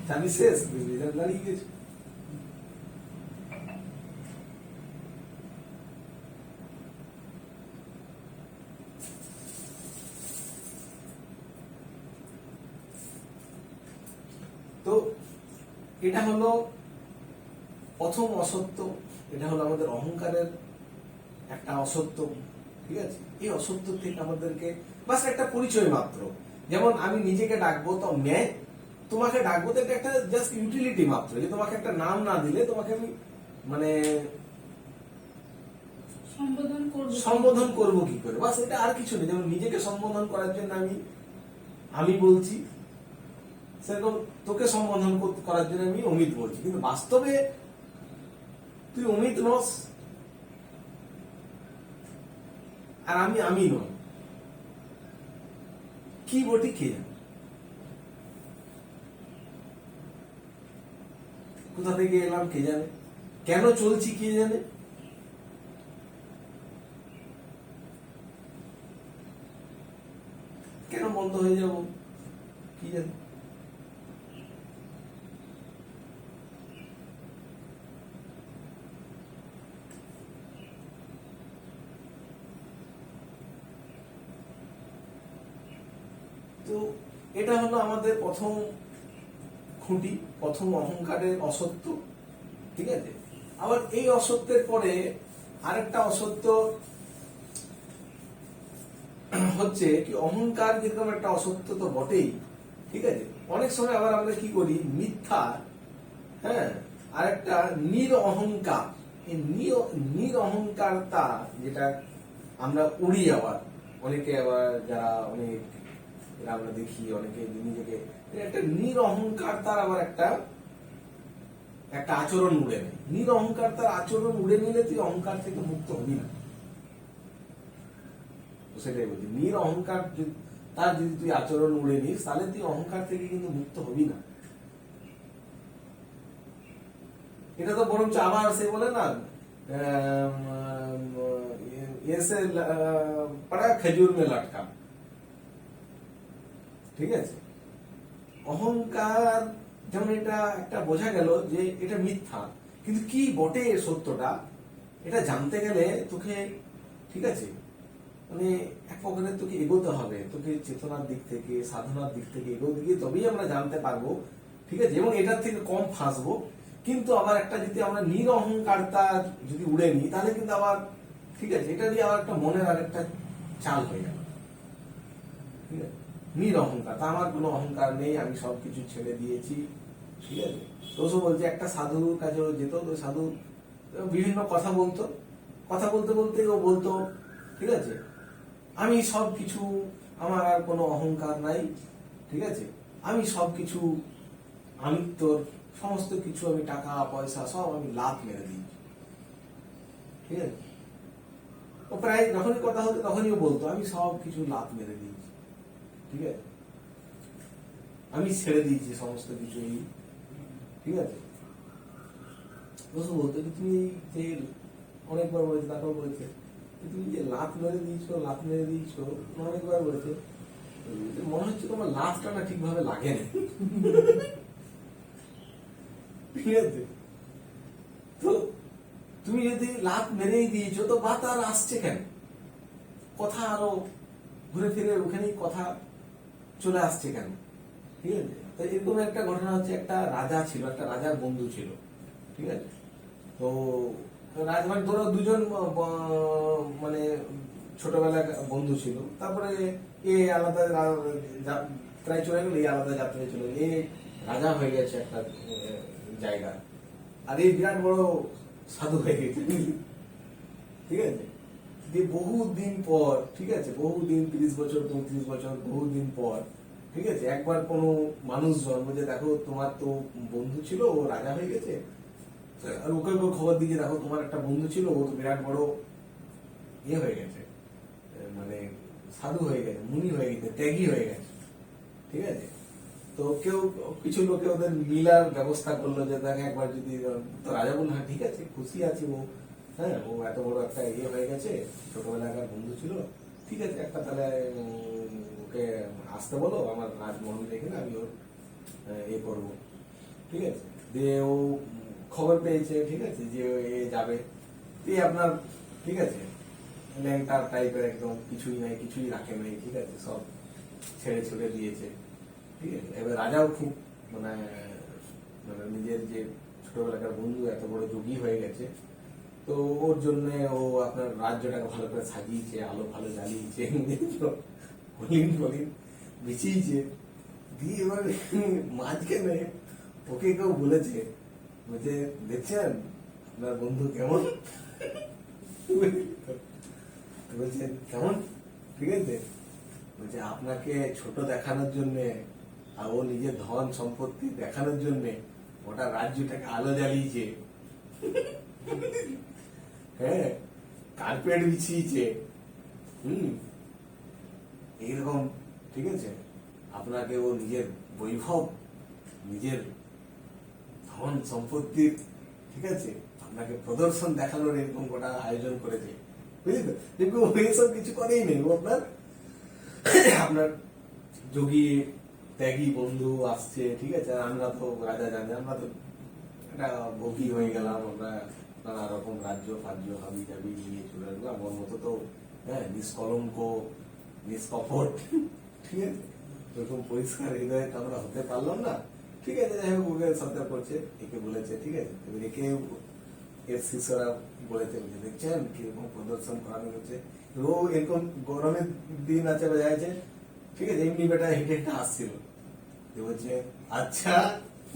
চাবি শেষ, রেজাল্ট দাঁড়িয়ে গেছে। তো এটা হলো প্রথম অসত্য, এটা হলো আমাদের অহংকারের একটা অসত্য। ঠিক আছে, এই অসত্য থেকে আমাদেরকে বাস একটা পরিচয় মাত্র। যেমন আমি নিজেকে ডাকবো তো मैं, তোমাকে ডাকবো তো এটা একটা জাস্ট ইউটিলিটি মাত্র, যে তোমাকে একটা নাম না দিলে তোমাকে আমি মানে সম্বোধন করব কি করে, বাস এটা আর কিছু নেই। যেমন নিজেকে সম্বোধন করার জন্য আমি বলছি, সেরকম তোকে সম্বোধন করার জন্য আমি অমিত বলছি, কিন্তু বাস্তবে তুই অমিত নস আর আমি নই। কি বটি কে জানে, কোথা থেকে এলাম কে জানে, কেন চলছি কে জানে। কেন বন্ধ হয়ে যাব কি জানে। তো এটা হলো আমাদের প্রথম খুঁটি, প্রথম অহংকারের অসত্য। ঠিক আছে, আবার এই অসত্যের পরে আরেকটা অসত্য হচ্ছে কি, অহংকার যেরকম একটা অসত্য তো বটেই। ঠিক আছে, অনেক সময় আবার আমরা কি করি, মিথ্যা, হ্যাঁ, আরেকটা নিরঅহংকার, এই নিরঅহংকারতা যেটা আমরা উড়ি, আবার অনেকে আবার যারা অনেক আমরা দেখি অনেকে নিজেকে একটা নিরঅহংকার, তার আবার একটা আচরণ উড়ে নেয়। নিরঅহংকার তার আচরণ উড়ে নিলে তুই অহংকার থেকে মুক্ত হবি না। সেটাই বলছি, নিরঅহংকার তার যদি তুই আচরণ উড়ে নিস, তাহলে তুই অহংকার থেকে কিন্তু মুক্ত হবি না। এটা তো বরঞ্চ আবার সে বলে না, এসে পড়া খেজুর মে লটকা। ঠিক আছে, অহংকার যেমন এটা একটা বোঝা গেল যে এটা মিথ্যা, কিন্তু কি বটে এর সত্যটা, এটা জানতে গেলে তোকে, ঠিক আছে, মানে এক প্রকারের তোকে এগোতে হবে, তোকে চেতনার দিক থেকে, সাধনার দিক থেকে এগোতে গিয়ে তবেই আমরা জানতে পারবো। ঠিক আছে, এবং এটার থেকে কম ফাঁসবো। কিন্তু আবার একটা যদি আমরা নিরঅহংকারতা যদি উড়ে নিই, তাহলে কিন্তু আবার, ঠিক আছে, এটা দিয়ে আবার একটা মনের আর একটা চাল হয়ে গেল। ঠিক আছে, নিরঅহংকার, তা আমার কোনো অহংকার নেই, আমি সবকিছু ছেড়ে দিয়েছি। ঠিক আছে, তো বলছে একটা সাধুর কাছে যেত, তো সাধু বিভিন্ন কথা বলতো, কথা বলতে বলতে ও বলতো, ঠিক আছে, আমি সবকিছু, আমার আর কোনো অহংকার নাই। ঠিক আছে, আমি সবকিছু, আমি তোর সমস্ত কিছু, আমি টাকা পয়সা সব আমি লাত মেরে দিয়েছি। ঠিক আছে, ও প্রায় যখনই কথা হতো তখনই ও বলতো আমি সব কিছু লাত মেরে দিয়েছি। ঠিক আছে, আমি ছেড়ে দিয়েছি সমস্ত কিছুই। ঠিক আছে, বলতো যে তুমি যে অনেকবার বলেছে, তারপর বলেছে তুমি যে লাত মেরে দিয়েছো অনেকবার বলেছে, মনে হচ্ছে তোমার লাতটা না ঠিকভাবে লাগে না। ঠিক আছে, তো তুমি যদি লাত মেরেই দিয়েছো, তো বাত আর আসছে কেন, কথা আরো ঘুরে ফিরে ওখানেই কথা চলে আসছে কেন। ঠিক আছে, তো এরকম একটা ঘটনা হচ্ছে, একটা রাজা ছিল, একটা রাজার বন্ধু ছিল। ঠিক আছে, তো মানে ধরো দুজন মানে ছোটবেলায় বন্ধু ছিল, তারপরে এ আলাদা প্রায় চলে গেল, এই আলাদা যাত্রায় চলে গেল, এ রাজা হয়ে গেছে একটা জায়গা, আর এই বিরাট বড় সাধু হয়ে গেছে। ঠিক আছে, বহুদিন পর, ঠিক আছে, বহুদিন, 30 বছর 35 বছর বহুদিন পর ঠিক আছে, একবার কোনো মানুষ জন্ম যে দেখো তোমার তো বন্ধু ছিল, ও রাজা হয়ে গেছে, আর ওকে ওকে খবর দিয়ে দেখো তোমার একটা বন্ধু ছিল, ও তো বিরাট বড় ইয়ে হয়ে গেছে, মানে সাধু হয়ে গেছে, মুনি হয়ে গেছে, ত্যাগী হয়ে গেছে, ঠিক আছে। তো কেউ কিছু লোকে ওদের মিলার ব্যবস্থা করলো যে দেখ একবার যদি, তো রাজা বললো হ্যাঁ ঠিক আছে, খুশি আছি, ও হ্যাঁ ও এত বড় একটা ইয়ে হয়ে গেছে, ছোটবেলাকার বন্ধু ছিল, ঠিক আছে একটা তাহলে ওকে আসতে বলো আমার রাজমহল দেখে না, আমি ওর ইয়ে করবো, ঠিক আছে। দিয়ে ও খবর পেয়েছে, ঠিক আছে, যে এ যাবে, দিয়ে আপনার ঠিক আছে ল্যাংটার টাইপের একদম, কিছুই নাই, কিছুই রাখে নাই, ঠিক আছে, সব ছেড়ে ছুড়ে দিয়েছে, ঠিক আছে। এবার রাজাও খুব মানে মানে নিজের যে ছোটবেলাকার বন্ধু এত বড় যোগী হয়ে গেছে, তো ওর জন্য ও আপনার রাজ্যটাকে ভালো করে সাজিয়েছে, আলো ভালো জ্বালিয়েছে, হলিন ফলিন বিছিয়েছে, দিয়ে এবার মাঝখানে ওকে কেউ বলেছে বলছে দেখছেন আপনার বন্ধু কেমন, বলছে কেমন, ঠিক আছে, বলছে আপনাকে ছোট দেখানোর জন্য আর ও নিজের ধন সম্পত্তি দেখানোর জন্য ওটা রাজ্যটাকে আলো জ্বালিয়েছে, হ্যাঁ কার্পেট বিছিয়েছে, এইরকম, ঠিক আছে, আপনাকে ও নিজের বৈভব, নিজের ধন সম্পত্তির, ঠিক আছে, আপনাকে প্রদর্শন দেখানোর এরকম গোটা আয়োজন করেছে, বুঝলি তো। কিন্তু ও এইসব কিছু করেই নেই, ও আপনার আপনার যোগী ত্যাগী বন্ধু আসছে, ঠিক আছে, আর আমরা তো রাজা জানি, আমরা তো একটা ভোগী হয়ে গেলাম, আমরা নানা রকম রাজ্য ফাজ্য হাবি জাবি নিয়ে চলে আসলাম, ওর মতো তো হ্যাঁ নিষ্কলঙ্ক নিষ্কপট, ঠিক আছে, এরকম পরিষ্কার হৃদয়ে তো আমরা হতে পারলাম না, ঠিক আছে। যাই হোক ওকে সরকার করছে, একে বলেছে, ঠিক আছে, এবার একে এর শিষ্যরা বলেছে দেখছেন কিরকম প্রদর্শন করানো হচ্ছে, ও এরকম গরমের দিন আছে বোঝা যাচ্ছে, ঠিক আছে, এমনি বেটা হেঁটে হেঁটে আসছিল, বলছে আচ্ছা,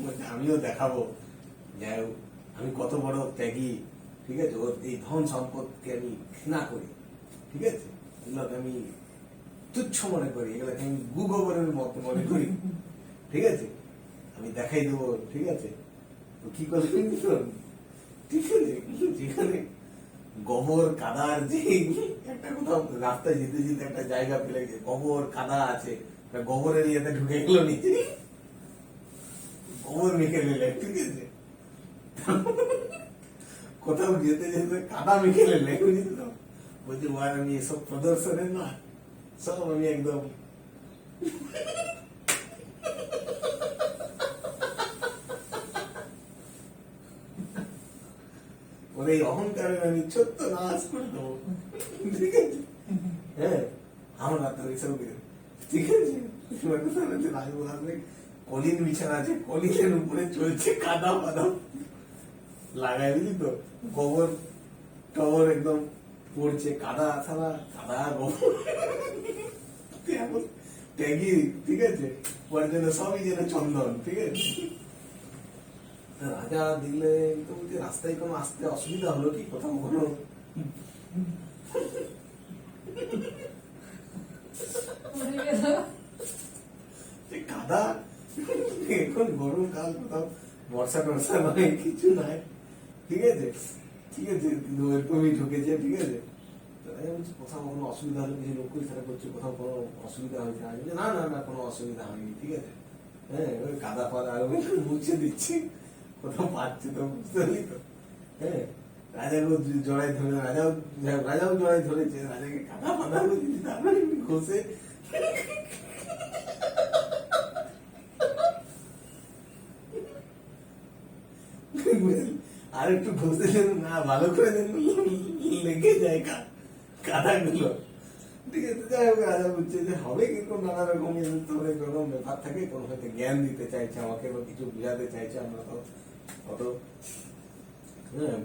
বলছে আমিও দেখাবো, যাই হোক আমি কত বড় ত্যাগী, ঠিক আছে, ওর এই ধন সম্পদকে আমি ঘৃণা করি, ঠিক আছে, এগুলোকে আমি তুচ্ছ মনে করি, এগুলোকে আমি গুগোবরের মতো মনে করি, ঠিক আছে, আমি দেখাই দেবো, ঠিক আছে। তো কি করবেন, ঠিক আছে, যেখানে গোবর কাদার যে একটা কোথাও রাস্তায় যেতে যেতে একটা জায়গা পেলে গেছে, গোবর কাদা আছে, গোবরের ইয়েতে ঢুকে গেল নিচে, গোবর মেখে নিলে, ঠিক আছে, কোথাও যেতে যেতে কাদা মেখে নিলে, বুঝলো, বলছি ওয়ার আমি এসব প্রদর্শনের না, সব আমি একদম ওর এই অহংকারের আমি ছোট্ট নাশ করে দেবো, ঠিক আছে, হ্যাঁ আমরা তো এইসব ঠিক আছে, রাজবল আসবে, কলিন বিছানা আছে, কলিনের উপরে চলছে কাদা ফাদা লাগাই, বুঝলি তো, গোবর টবর একদম পড়ছে, কাদা ছাড়া কাদা গোবর এখন ত্যাগী, ঠিক আছে, পরের জন্য সবই যেন চন্দন, ঠিক আছে। রাজা দিলে তো বলছে রাস্তায় কোনো আসতে অসুবিধা হলো কি, কোথাও কোনো পড়ে গেল, কাদা, এখন গরমকাল, কোথাও বর্ষা টর্ষা নয়, কিছু নাই, ঠিক আছে, ঠিক আছে, কিন্তু এরকমই ঢুকেছে, ঠিক আছে। কোথাও কোনো অসুবিধা হলে কিছু লোক ইশারা করছে, কোথাও কোনো অসুবিধা হয়েছে, আমি বলছি, না না না কোনো অসুবিধা হয়নি, ঠিক আছে, হ্যাঁ ওই কাদা ফাদা আরো মুছে দিচ্ছি, কোথাও পাচ্ছে তো, বুঝতে পারলি তো, হ্যাঁ রাজাকেও জড়াই ধরে, রাজাও জড়াই ধরেছে, রাজাকে কাদা ফাদা বলছি, তারপরে ঘষে আর একটু ঘষে দেন না, ভালো করে দেন, লেগে যায় কাদা গুলো, ঠিক আছে। যাই হোক রাজা বলছে যে হবে কিরকম, নানা রকম অনেক রকম ব্যাপার থাকে, কোনো হয়তো জ্ঞান দিতে চাইছে আমাকে বা কিছু বুঝাতে চাইছে, আমরা তো অত হ্যাঁ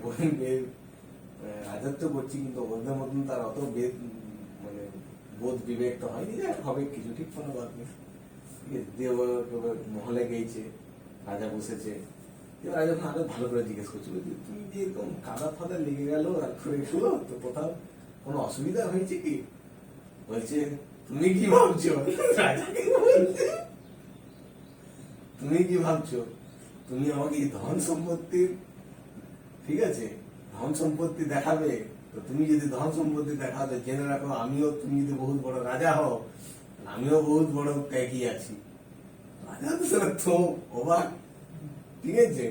রাজত্ব করছি, কিন্তু ওদের মতন তার অত বেদ মানে বোধ বিবেক তো হয়নি যে হবে কিছু, ঠিক কোনো বাদ নেই, ঠিক আছে। দিয়ে মহলে গেছে, রাজা বসেছে, এবার যখন আরো ভালো করে জিজ্ঞেস করছিল যে তুমি যে এরকম কাদা ফাদা লেগে গেল আর করে গেলো, তো কোথাও কোনো অসুবিধা হয়েছে কি, বলছে তুমি কি ভাবছো রাজাকে বলছে? তুমি কি ভাবছো তুমি আমাকে এই ধন সম্পত্তি, ঠিক আছে, ধন সম্পত্তি দেখাবে? তো তুমি যদি ধন সম্পত্তি দেখাবে, জেনে রাখো আমিও, তুমি যদি বহুত বড় রাজা হও, আমিও বহুত বড় ত্যাগী আছি। রাজা তো সেটা তো অবাক, ঠিক আছে।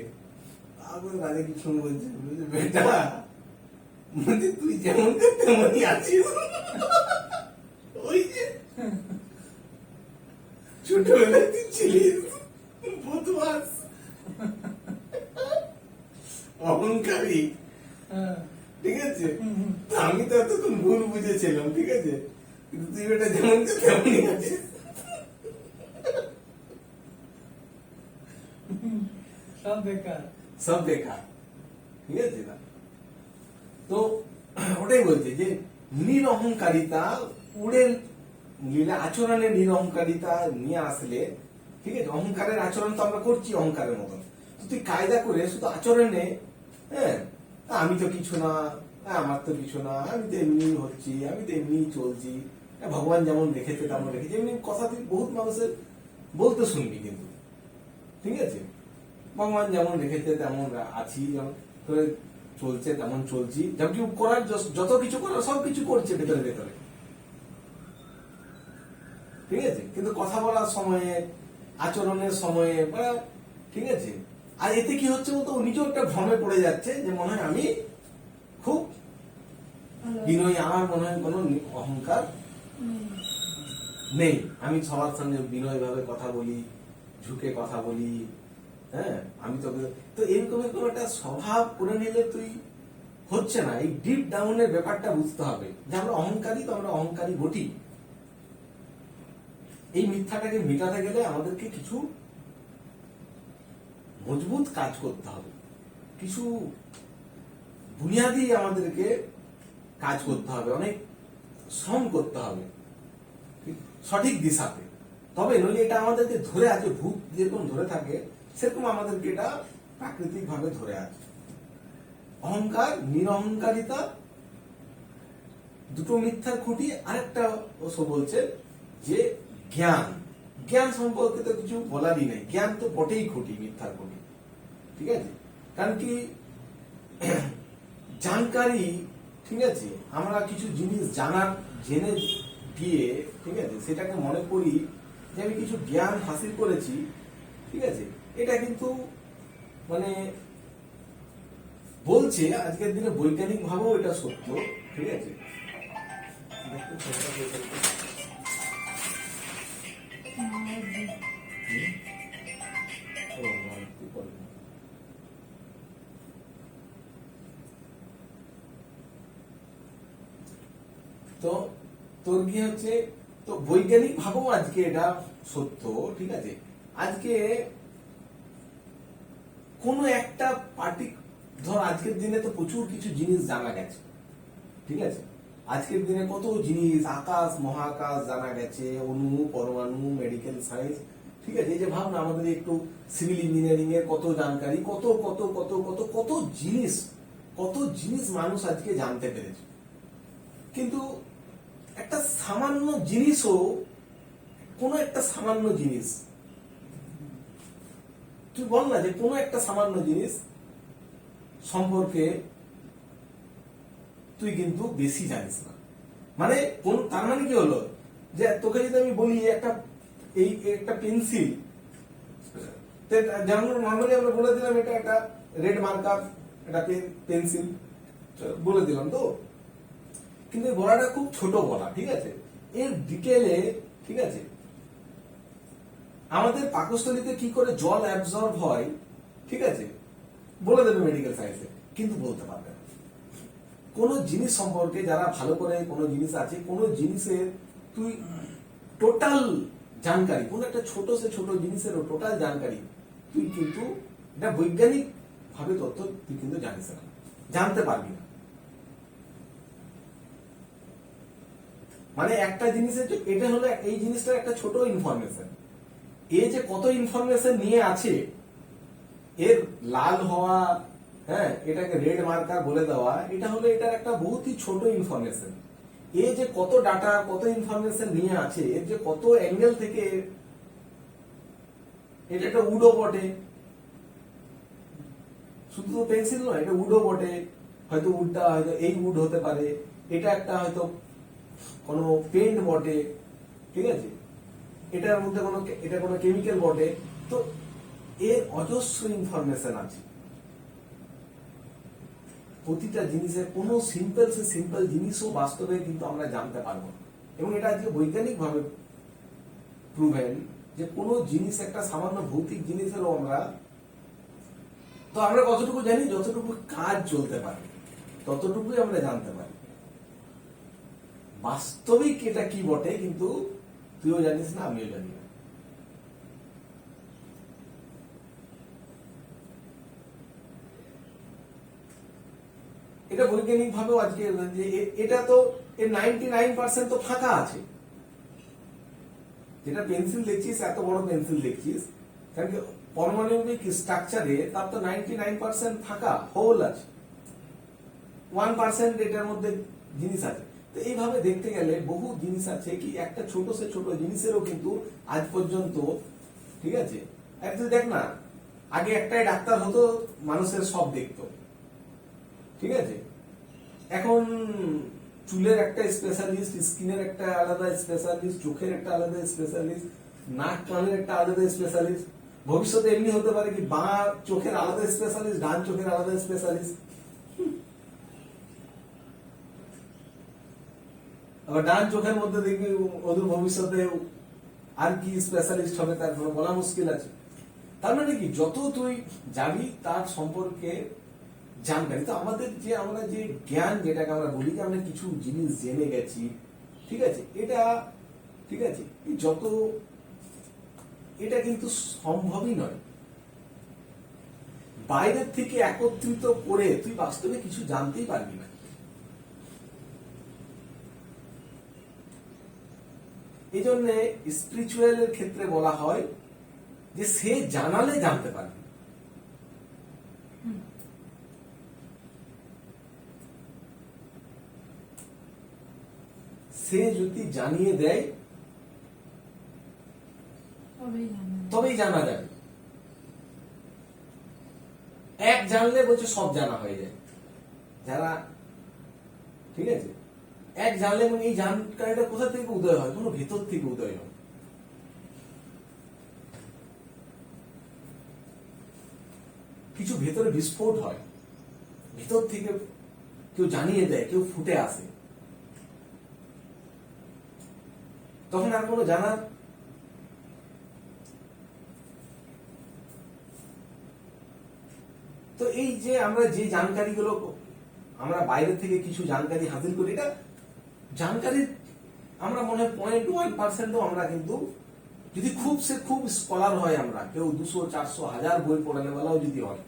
তারপরে রাজা কিছু বলছে, বলছে, বেটা মানে তুই যেমন তেমনই আছিস। ওই যে ছোটবেলায় তুই ছিলিস বদমাস, অহংকারী, হ্যাঁ। ঠিক আছে। তো আমি তো এতক্ষণ ভুল বুঝেছিলাম, ঠিক আছে, কিন্তু তুই বেটা যেমন তেমনই আছিস। সব বেকার। সব দেখা, ঠিক আছে না? তো ওটাই বলছে যে নিরহংকারিতা, উড়ে লীলা আচরণে নিরহংকারিতা নিয়ে আসলে, ঠিক আছে, অহংকারের আচরণ তো আমরা করছি অহংকারের মতন, তো তুই কায়দা করে শুধু আচরণে, হ্যাঁ, আমি তো কিছু না, আমার তো কিছু না, আমি তো এমনি হচ্ছি, আমি তো এমনি চলছি, ভগবান যেমন রেখেছে তেমন রেখেছে, এমনি কথা তুই বহুত মানুষের বলতে শুনবি, কিন্তু ঠিক আছে, ভগবান যেমন রেখেছে তেমন আছি, যেমন করে চলছে তেমন চলছি, যেমন কি করার যত কিছু করার সব কিছু করছে ভেতরে ভেতরে, ঠিক আছে, কিন্তু কথা বলার সময়ে, আচরণের সময়ে, বা ঠিক আছে, আর এতে কি হচ্ছে বলতো, ও নিজেও একটা ভ্রমে পড়ে যাচ্ছে যে মনে হয় আমি খুব বিনয়ী, আমার মনে হয় কোনো অহংকার নেই, আমি সবার সঙ্গে বিনয় ভাবে কথা বলি, ঝুঁকে কথা বলি, হ্যাঁ, আমি তোকে, তো এরকম এরকম একটা স্বভাব করে নিলে তুই হচ্ছে না। এই ডিপ ডাউনের ব্যাপারটা বুঝতে হবে যে আমরা অহংকারী, তো আমরা অহংকারী ঘটি। এই মিথ্যাটাকে মেটাতে গেলে আমাদেরকে কিছু মজবুত কাজ করতে হবে, কিছু বুনিয়াদি আমাদেরকে কাজ করতে হবে, অনেক শ্রম করতে হবে সঠিক দিশাতে, তবে নইলে এটা আমাদেরকে ধরে আছে, ভূত যেরকম ধরে থাকে সেরকম আমাদেরকে এটা প্রাকৃতিক ভাবে ধরে আছে। অহংকার, নিরহংকারিতা, দুটো মিথ্যার খুঁটি। আরেকটা অবশ্য বলছে যে জ্ঞান, জ্ঞান সম্পর্কে তো কিছু বলারই নেই, জ্ঞান তো বটেই খুঁটি, মিথ্যার খুঁটি, ঠিক আছে। কারণ কি জানকারি, ঠিক আছে, আমরা কিছু জিনিস জেনে গিয়ে, ঠিক আছে, সেটাকে মনে করি যে আমি কিছু জ্ঞান হাসিল করেছি, ঠিক আছে, এটা কিন্তু মানে বলছে আজকের দিনে বৈজ্ঞানিক ভাবেও এটা সত্য, ঠিক আছে। তো তোর কি হচ্ছে, তো বৈজ্ঞানিক ভাবেও আজকে এটা সত্য, ঠিক আছে। আজকে কোন একটা পার্টি, ধর আজকের দিনে তো প্রচুর কিছু জিনিস জানা গেছে, ঠিক আছে, আজকের দিনে কত জিনিস, আকাশ মহাকাশ জানা গেছে, অণু পরমাণু, মেডিকেল সায়েন্স, ঠিক আছে, এই যে ভাবনা আমাদের একটু সিভিল ইঞ্জিনিয়ারিং এর কত জানকারি, কত কত কত কত কত জিনিস, কত জিনিস মানুষ আজকে জানতে পেরেছে। কিন্তু একটা সামান্য জিনিসও, কোন একটা সামান্য জিনিস, তুই বল না যে কোন একটা সামান্য জিনিস সম্পর্কে তুই কিন্তু বেশি জানিস না, মানে কোন, তার মানে কি হলো, যে তোকে যদি আমি বলি একটা পেন্সিল, যেমন নর্মালি আমরা বলে দিলাম এটা একটা রেড মার্কার, এটা পেন্সিল বলে দিলাম, তো কিন্তু এই বলাটা খুব ছোট বলা, ঠিক আছে, এর ডিটেলে, ঠিক আছে, আমাদের পাকস্থলীতে কি করে জল অ্যাবজর্ব হয়, ঠিক আছে, বলে দেবে মেডিকেল সায়েন্সে, কিন্তু বলতে পারবে না। কোন জিনিস সম্পর্কে যারা ভালো করে, কোন জিনিস আছে, কোন জিনিসের তুই টোটাল জানকারি, কোন একটা ছোট সে ছোট জিনিসের টোটাল জানকারি তুই কিন্তু, এটা বৈজ্ঞানিক ভাবে তথ্য তুই কিন্তু জানিস না, জানতে পারবি না। মানে একটা জিনিসের, এটা হলো এই জিনিসটা একটা ছোট ইনফরমেশন, এ যে কত ইনফরমেশন নিয়ে আছে, এর লাল হওয়া, হ্যাঁ, এটাকে রেড মার্কার বলে দেওয়া, এটা হলো এটার একটা বহুতই ছোট ইনফরমেশন। এ যে কত ডাটা কত ইনফরমেশন নিয়ে আছে, এর যে কত অ্যাঙ্গেল থেকে, এটা একটা উডও বটে, শুধু তো পেন্সিল নয়, এটা উডও বটে। হয়তো উডটা হয়তো এই উড হতে পারে, এটা একটা হয়তো কোনো পেন্ট বটে, ঠিক আছে, এটার মধ্যে এটা কোনো কেমিক্যাল বটে। তো এর অজস্র ইনফরমেশন আছে। প্রতিটা জিনিসের কোনো সিম্পল জিনিসও বাস্তবে কিন্তু আমরা জানতে পারবো না। এবং এটা আজকে বৈজ্ঞানিক ভাবে প্রুভেন যে কোনো জিনিস, একটা সামান্য ভৌতিক জিনিসেরও আমরা কতটুকু জানি, যতটুকু কাজ চলতে পারে ততটুকুই আমরা জানতে পারি। বাস্তবিক এটা কি বটে কিন্তু তুইও জানিস না, আমিও জানি না। এটা বৈজ্ঞানিক ভাবেও আজকে যে এটা তো এর 99% তো ফাঁকা আছে। যেটা পেন্সিল দেখছিস, এত বড় পেন্সিল দেখছিস, কারণ কি পারমাণবিক স্ট্রাকচারে তার তো 99% ফাঁকা হোল আছে, 1% এটার মধ্যে জিনিস আছে। তো এইভাবে দেখতে গেলে বহু জিনিস আছে কি একটা ছোট সে ছোট জিনিসেরও কিন্তু আজ পর্যন্ত, ঠিক আছে, তুই দেখ না, আগে একটাই ডাক্তার হতো, মানুষের সব দেখতো, ঠিক আছে। এখন চুলের একটা স্পেশালিস্ট, স্কিনের একটা আলাদা স্পেশালিস্ট, চোখের একটা আলাদা স্পেশালিস্ট, নাক কানের একটা আলাদা স্পেশালিস্ট। ভবিষ্যতে এমনি হতে পারে কি বাঁ চোখের আলাদা স্পেশালিস্ট, ডান চোখের আলাদা স্পেশালিস্ট। আবার ডান চোখের মধ্যে দেখবি ওদের ভবিষ্যতে আর কি স্পেশালিস্ট হবে তার বলা মুশকিল আছে। তার মানে কি যত তুই যাবি তার সম্পর্কে জানকারি। তো আমরা যে জ্ঞান, যেটাকে আমরা বলি যে আমরা কিছু জিনিস জেনে গেছি, ঠিক আছে, এটা ঠিক আছে, এটা কিন্তু সম্ভবই নয়। বাইরের থেকে একত্রিত করে তুই বাস্তবে কিছু জানতেই পারবি না। এই জন্য স্পিরিচুয়ালের ক্ষেত্রে বলা হয় যে সে জানালে জানতে পারবে। সে যদি জানিয়ে দেয় তবেই জানা যাবে। এক জানলে বলছে সব জানা হয়ে যায়। যারা, ঠিক আছে, এক জানলে মানে এই জানকারিটা কোথা থেকে উদয় হয়? কোনো ভেতর থেকে উদয় হয়। কিছু ভেতরে বিস্ফোট হয়, ভেতর থেকে কেউ জানিয়ে দেয়, কেউ ফুটে আসে, তখন আর কোনো জানার তো এই যে আমরা যে জানকারিগুলো আমরা বাইরে থেকে কিছু জানকারি হাসিল করি, এটা জানকারি আমরা মনে হয় 0.1% আমরা কিন্তু যদি খুব স্কলার হয়, আমরা কেউ 200, 400, 1000 বই পড়ানো বেলাও যদি হয়,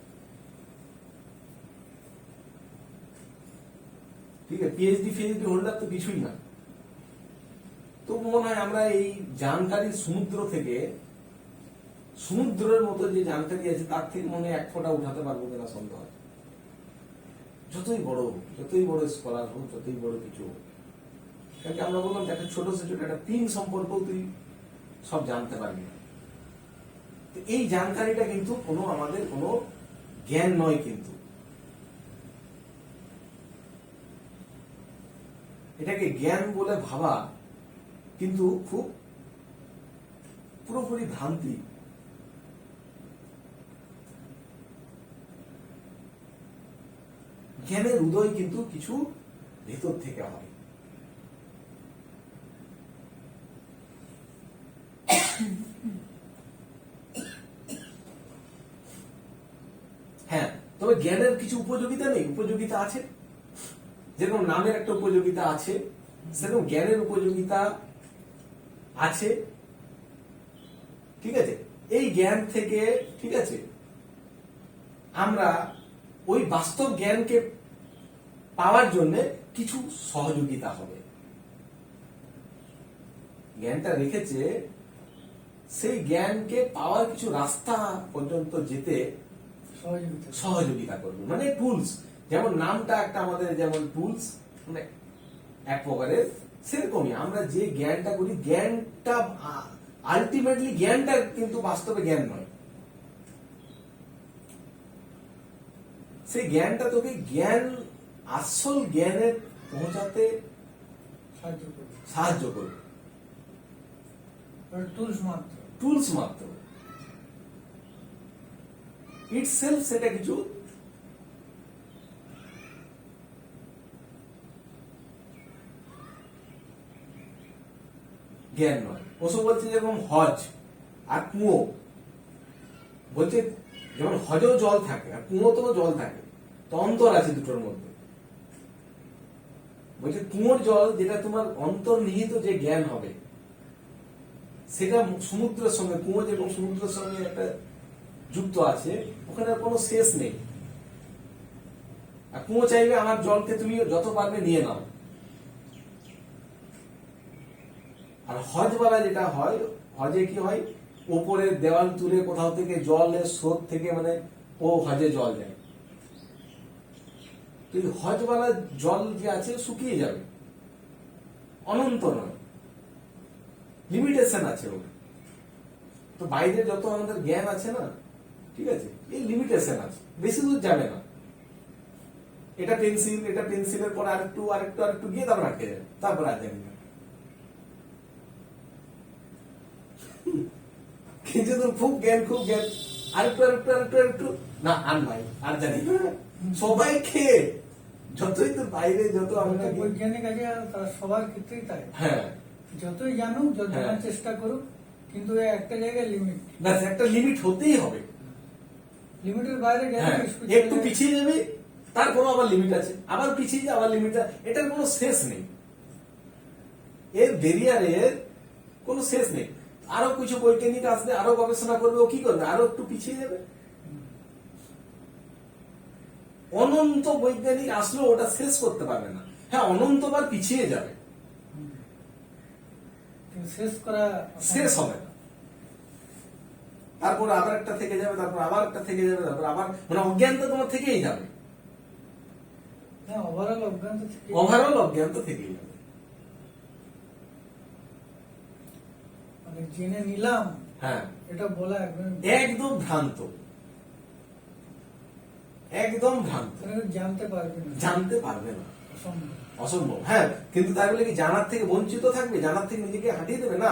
ঠিক আছে, পিএইচডি হোল্ডার তো কিছুই না। তো মনে হয় আমরা এই জানকারি সমুদ্রের মতো যে জানকারি আছে তার থেকে মনে হয় এক ফোঁটা উঠাতে পারবো কিনা সন্দেহ আছে। যতই বড় স্কলার হোক, যতই বড় কিছু হোক, কারণ আমরা বললাম একটা ছোট একটা পিন সম্পর্কেও তুই সব জানতে পারবি না। এই জানকারিটা কিন্তু আমাদের কোনো জ্ঞান নয়, কিন্তু এটাকে জ্ঞান বলে ভাবা কিন্তু খুব পুরোপুরি ভ্রান্তি। জ্ঞানের উদয় কিন্তু কিছু ভেতর থেকে হয়। হ্যাঁ, তবে জ্ঞানের কিছু উপযোগিতা নেই, উপযোগিতা আছে। যেরকম নামের একটা উপযোগিতা আছে, সেরকম জ্ঞানের উপযোগিতা আছে, ঠিক আছে। এই জ্ঞান থেকে, ঠিক আছে, আমরা ওই বাস্তব জ্ঞানকে পাওয়ার জন্য কিছু সহযোগিতা হবে। জ্ঞানটা রেখেছে, সেই জ্ঞানকে পাওয়ার কিছু রাস্তা পর্যন্ত যেতে সহযোগিতা করবে, মানে টুলস। যেমন নামটা একটা আমাদের যেমন টুলস, মানে এক প্রকারের, সেরকমই আমরা যে জ্ঞানটা করি, জ্ঞানটা আলটিমেটলি জ্ঞানটা কিন্তু বাস্তবে জ্ঞান নয়। সেই জ্ঞানটা তোকে জ্ঞান, আসল জ্ঞানে পৌঁছাতে সাহায্য করবে, সাহায্য করবে। টুলস মাত্র। টুলস মাত্র, ইটসেলফ সেটা কিছু জ্ঞান নয়। ওসব বলছে যেরকম হজ আর কুয়ো, বলছে যেমন হজেও জল থাকে আর কুয়োতেও জল থাকে, তো অন্তর আছে দুটোর মধ্যে। বলছে কুয়োর জল যেটা তোমার অন্তর্নিহিত যে জ্ঞান হবে, সেটা সমুদ্রের সঙ্গে, কুয়ো যেরকম সমুদ্রের সঙ্গে একটা যুক্ত আছে, ওখানে আর কোনো শেষ নেই। আর কুয়ো চাইবে আমার জলকে তুমি যত পারবে নিয়ে নাও। আর হজওয়ালা যেটা হয়, হজে কি হয়, ওপরে দেওয়াল তুলে কোথাও থেকে জলের স্রোত থেকে মানে ও হজে জল দেয়। তো এই হজওয়ালা জল যে আছে শুকিয়ে যাবে, অনন্ত নয়, লিমিটেশন আছে ওর। তো বাইরে যত আমাদের জ্ঞান আছে না, ঠিক আছে, এই লিমিটেশন আছে, বেশি দূর যাবে না। এটা পেন্সিল, এটা পেন্সিলের পরে আরেকটু আরেকটু আরেকটু গিয়ে তারপর আটকে যাবে, তারপর আর জানি না। কিন্তু তোর খুব জ্ঞান, খুব জ্ঞান, আরেকটু আরেকটু আরেকটু আরেকটু না, আর নাই, আর জানি না। সবাই খেয়ে যতই তোর বাইরে যত আমরা বৈজ্ঞানিক আছে, তারা সবার ক্ষেত্রেই তাই। হ্যাঁ, যতই জানুক, যত হ্যাঁ। জানার চেষ্টা করুক, কিন্তু এই একটা জায়গায় লিমিট। ব্যাস একটা লিমিট হতেই হবে। লিমিটের বাইরে গেলে হ্যাঁ, স্কুল একটু পিছিয়ে যাবে, তারপরও আবার লিমিট আছে, আবার পিছিয়ে যাবে, আবার লিমিট আছে, এটার কোনো শেষ নেই। এর বেরিয়ারের কোনো শেষ নেই। আরো কিছু বৈজ্ঞানিক আসবে, আরো গবেষণা করবে, ও কি করবে, আরো একটু পিছিয়ে যাবে। অনন্ত বৈজ্ঞানিক আসলেও ওটা শেষ করতে পারবে না। হ্যাঁ, অনন্তবার পিছিয়ে যাবে, শেষ করা শেষ হবে না। তারপর আবার একটা থেকে যাবে, তারপর আবার একটা থেকে যাবে, তারপর আবার, মানে অজ্ঞান তো তোমার থেকেই যাবে, হ্যাঁ, ওভারঅল অজ্ঞান তো থেকে ওভারঅল অজ্ঞান তো থেকেই যাবে। মানে জেনে নিলাম, হ্যাঁ, এটা বলা একদম একদম ভ্রান্ত, একদম ভ্রান্ত, জানতে পারবে না, জানতে পারবে না, অসম্ভব। অসম্ভব। হ্যাঁ, কিন্তু তাই বলে কি জানার থেকে বঞ্চিত থাকবে, জানার থেকে নিজেকে হাঁটিয়ে দেবে না।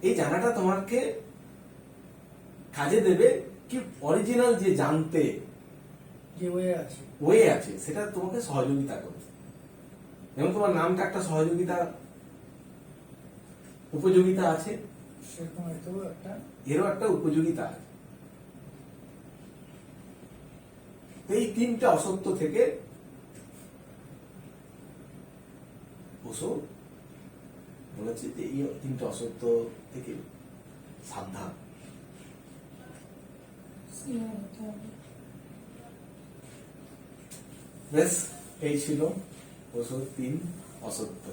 এই জানাটা তোমাকে কাজে দেবে কি, অরিজিনাল যে জানতে যে ওয়ে আছে, ওয়ে আছে, সেটা তোমাকে সহযোগিতা করবে। যেমন তোমার নামটা একটা সহযোগিতা, উপযোগিতা আছে, সেরকম এতেও একটা এরও একটা উপযোগিতা আছে। এই তিনটা অসত্য থেকে বসো বলেছে যে এই তিনটা অসত্য থেকে সাবধান। সিনিয়র হতে হবে। বেশ, এই ছিল ওষুধ 3 অসত্য।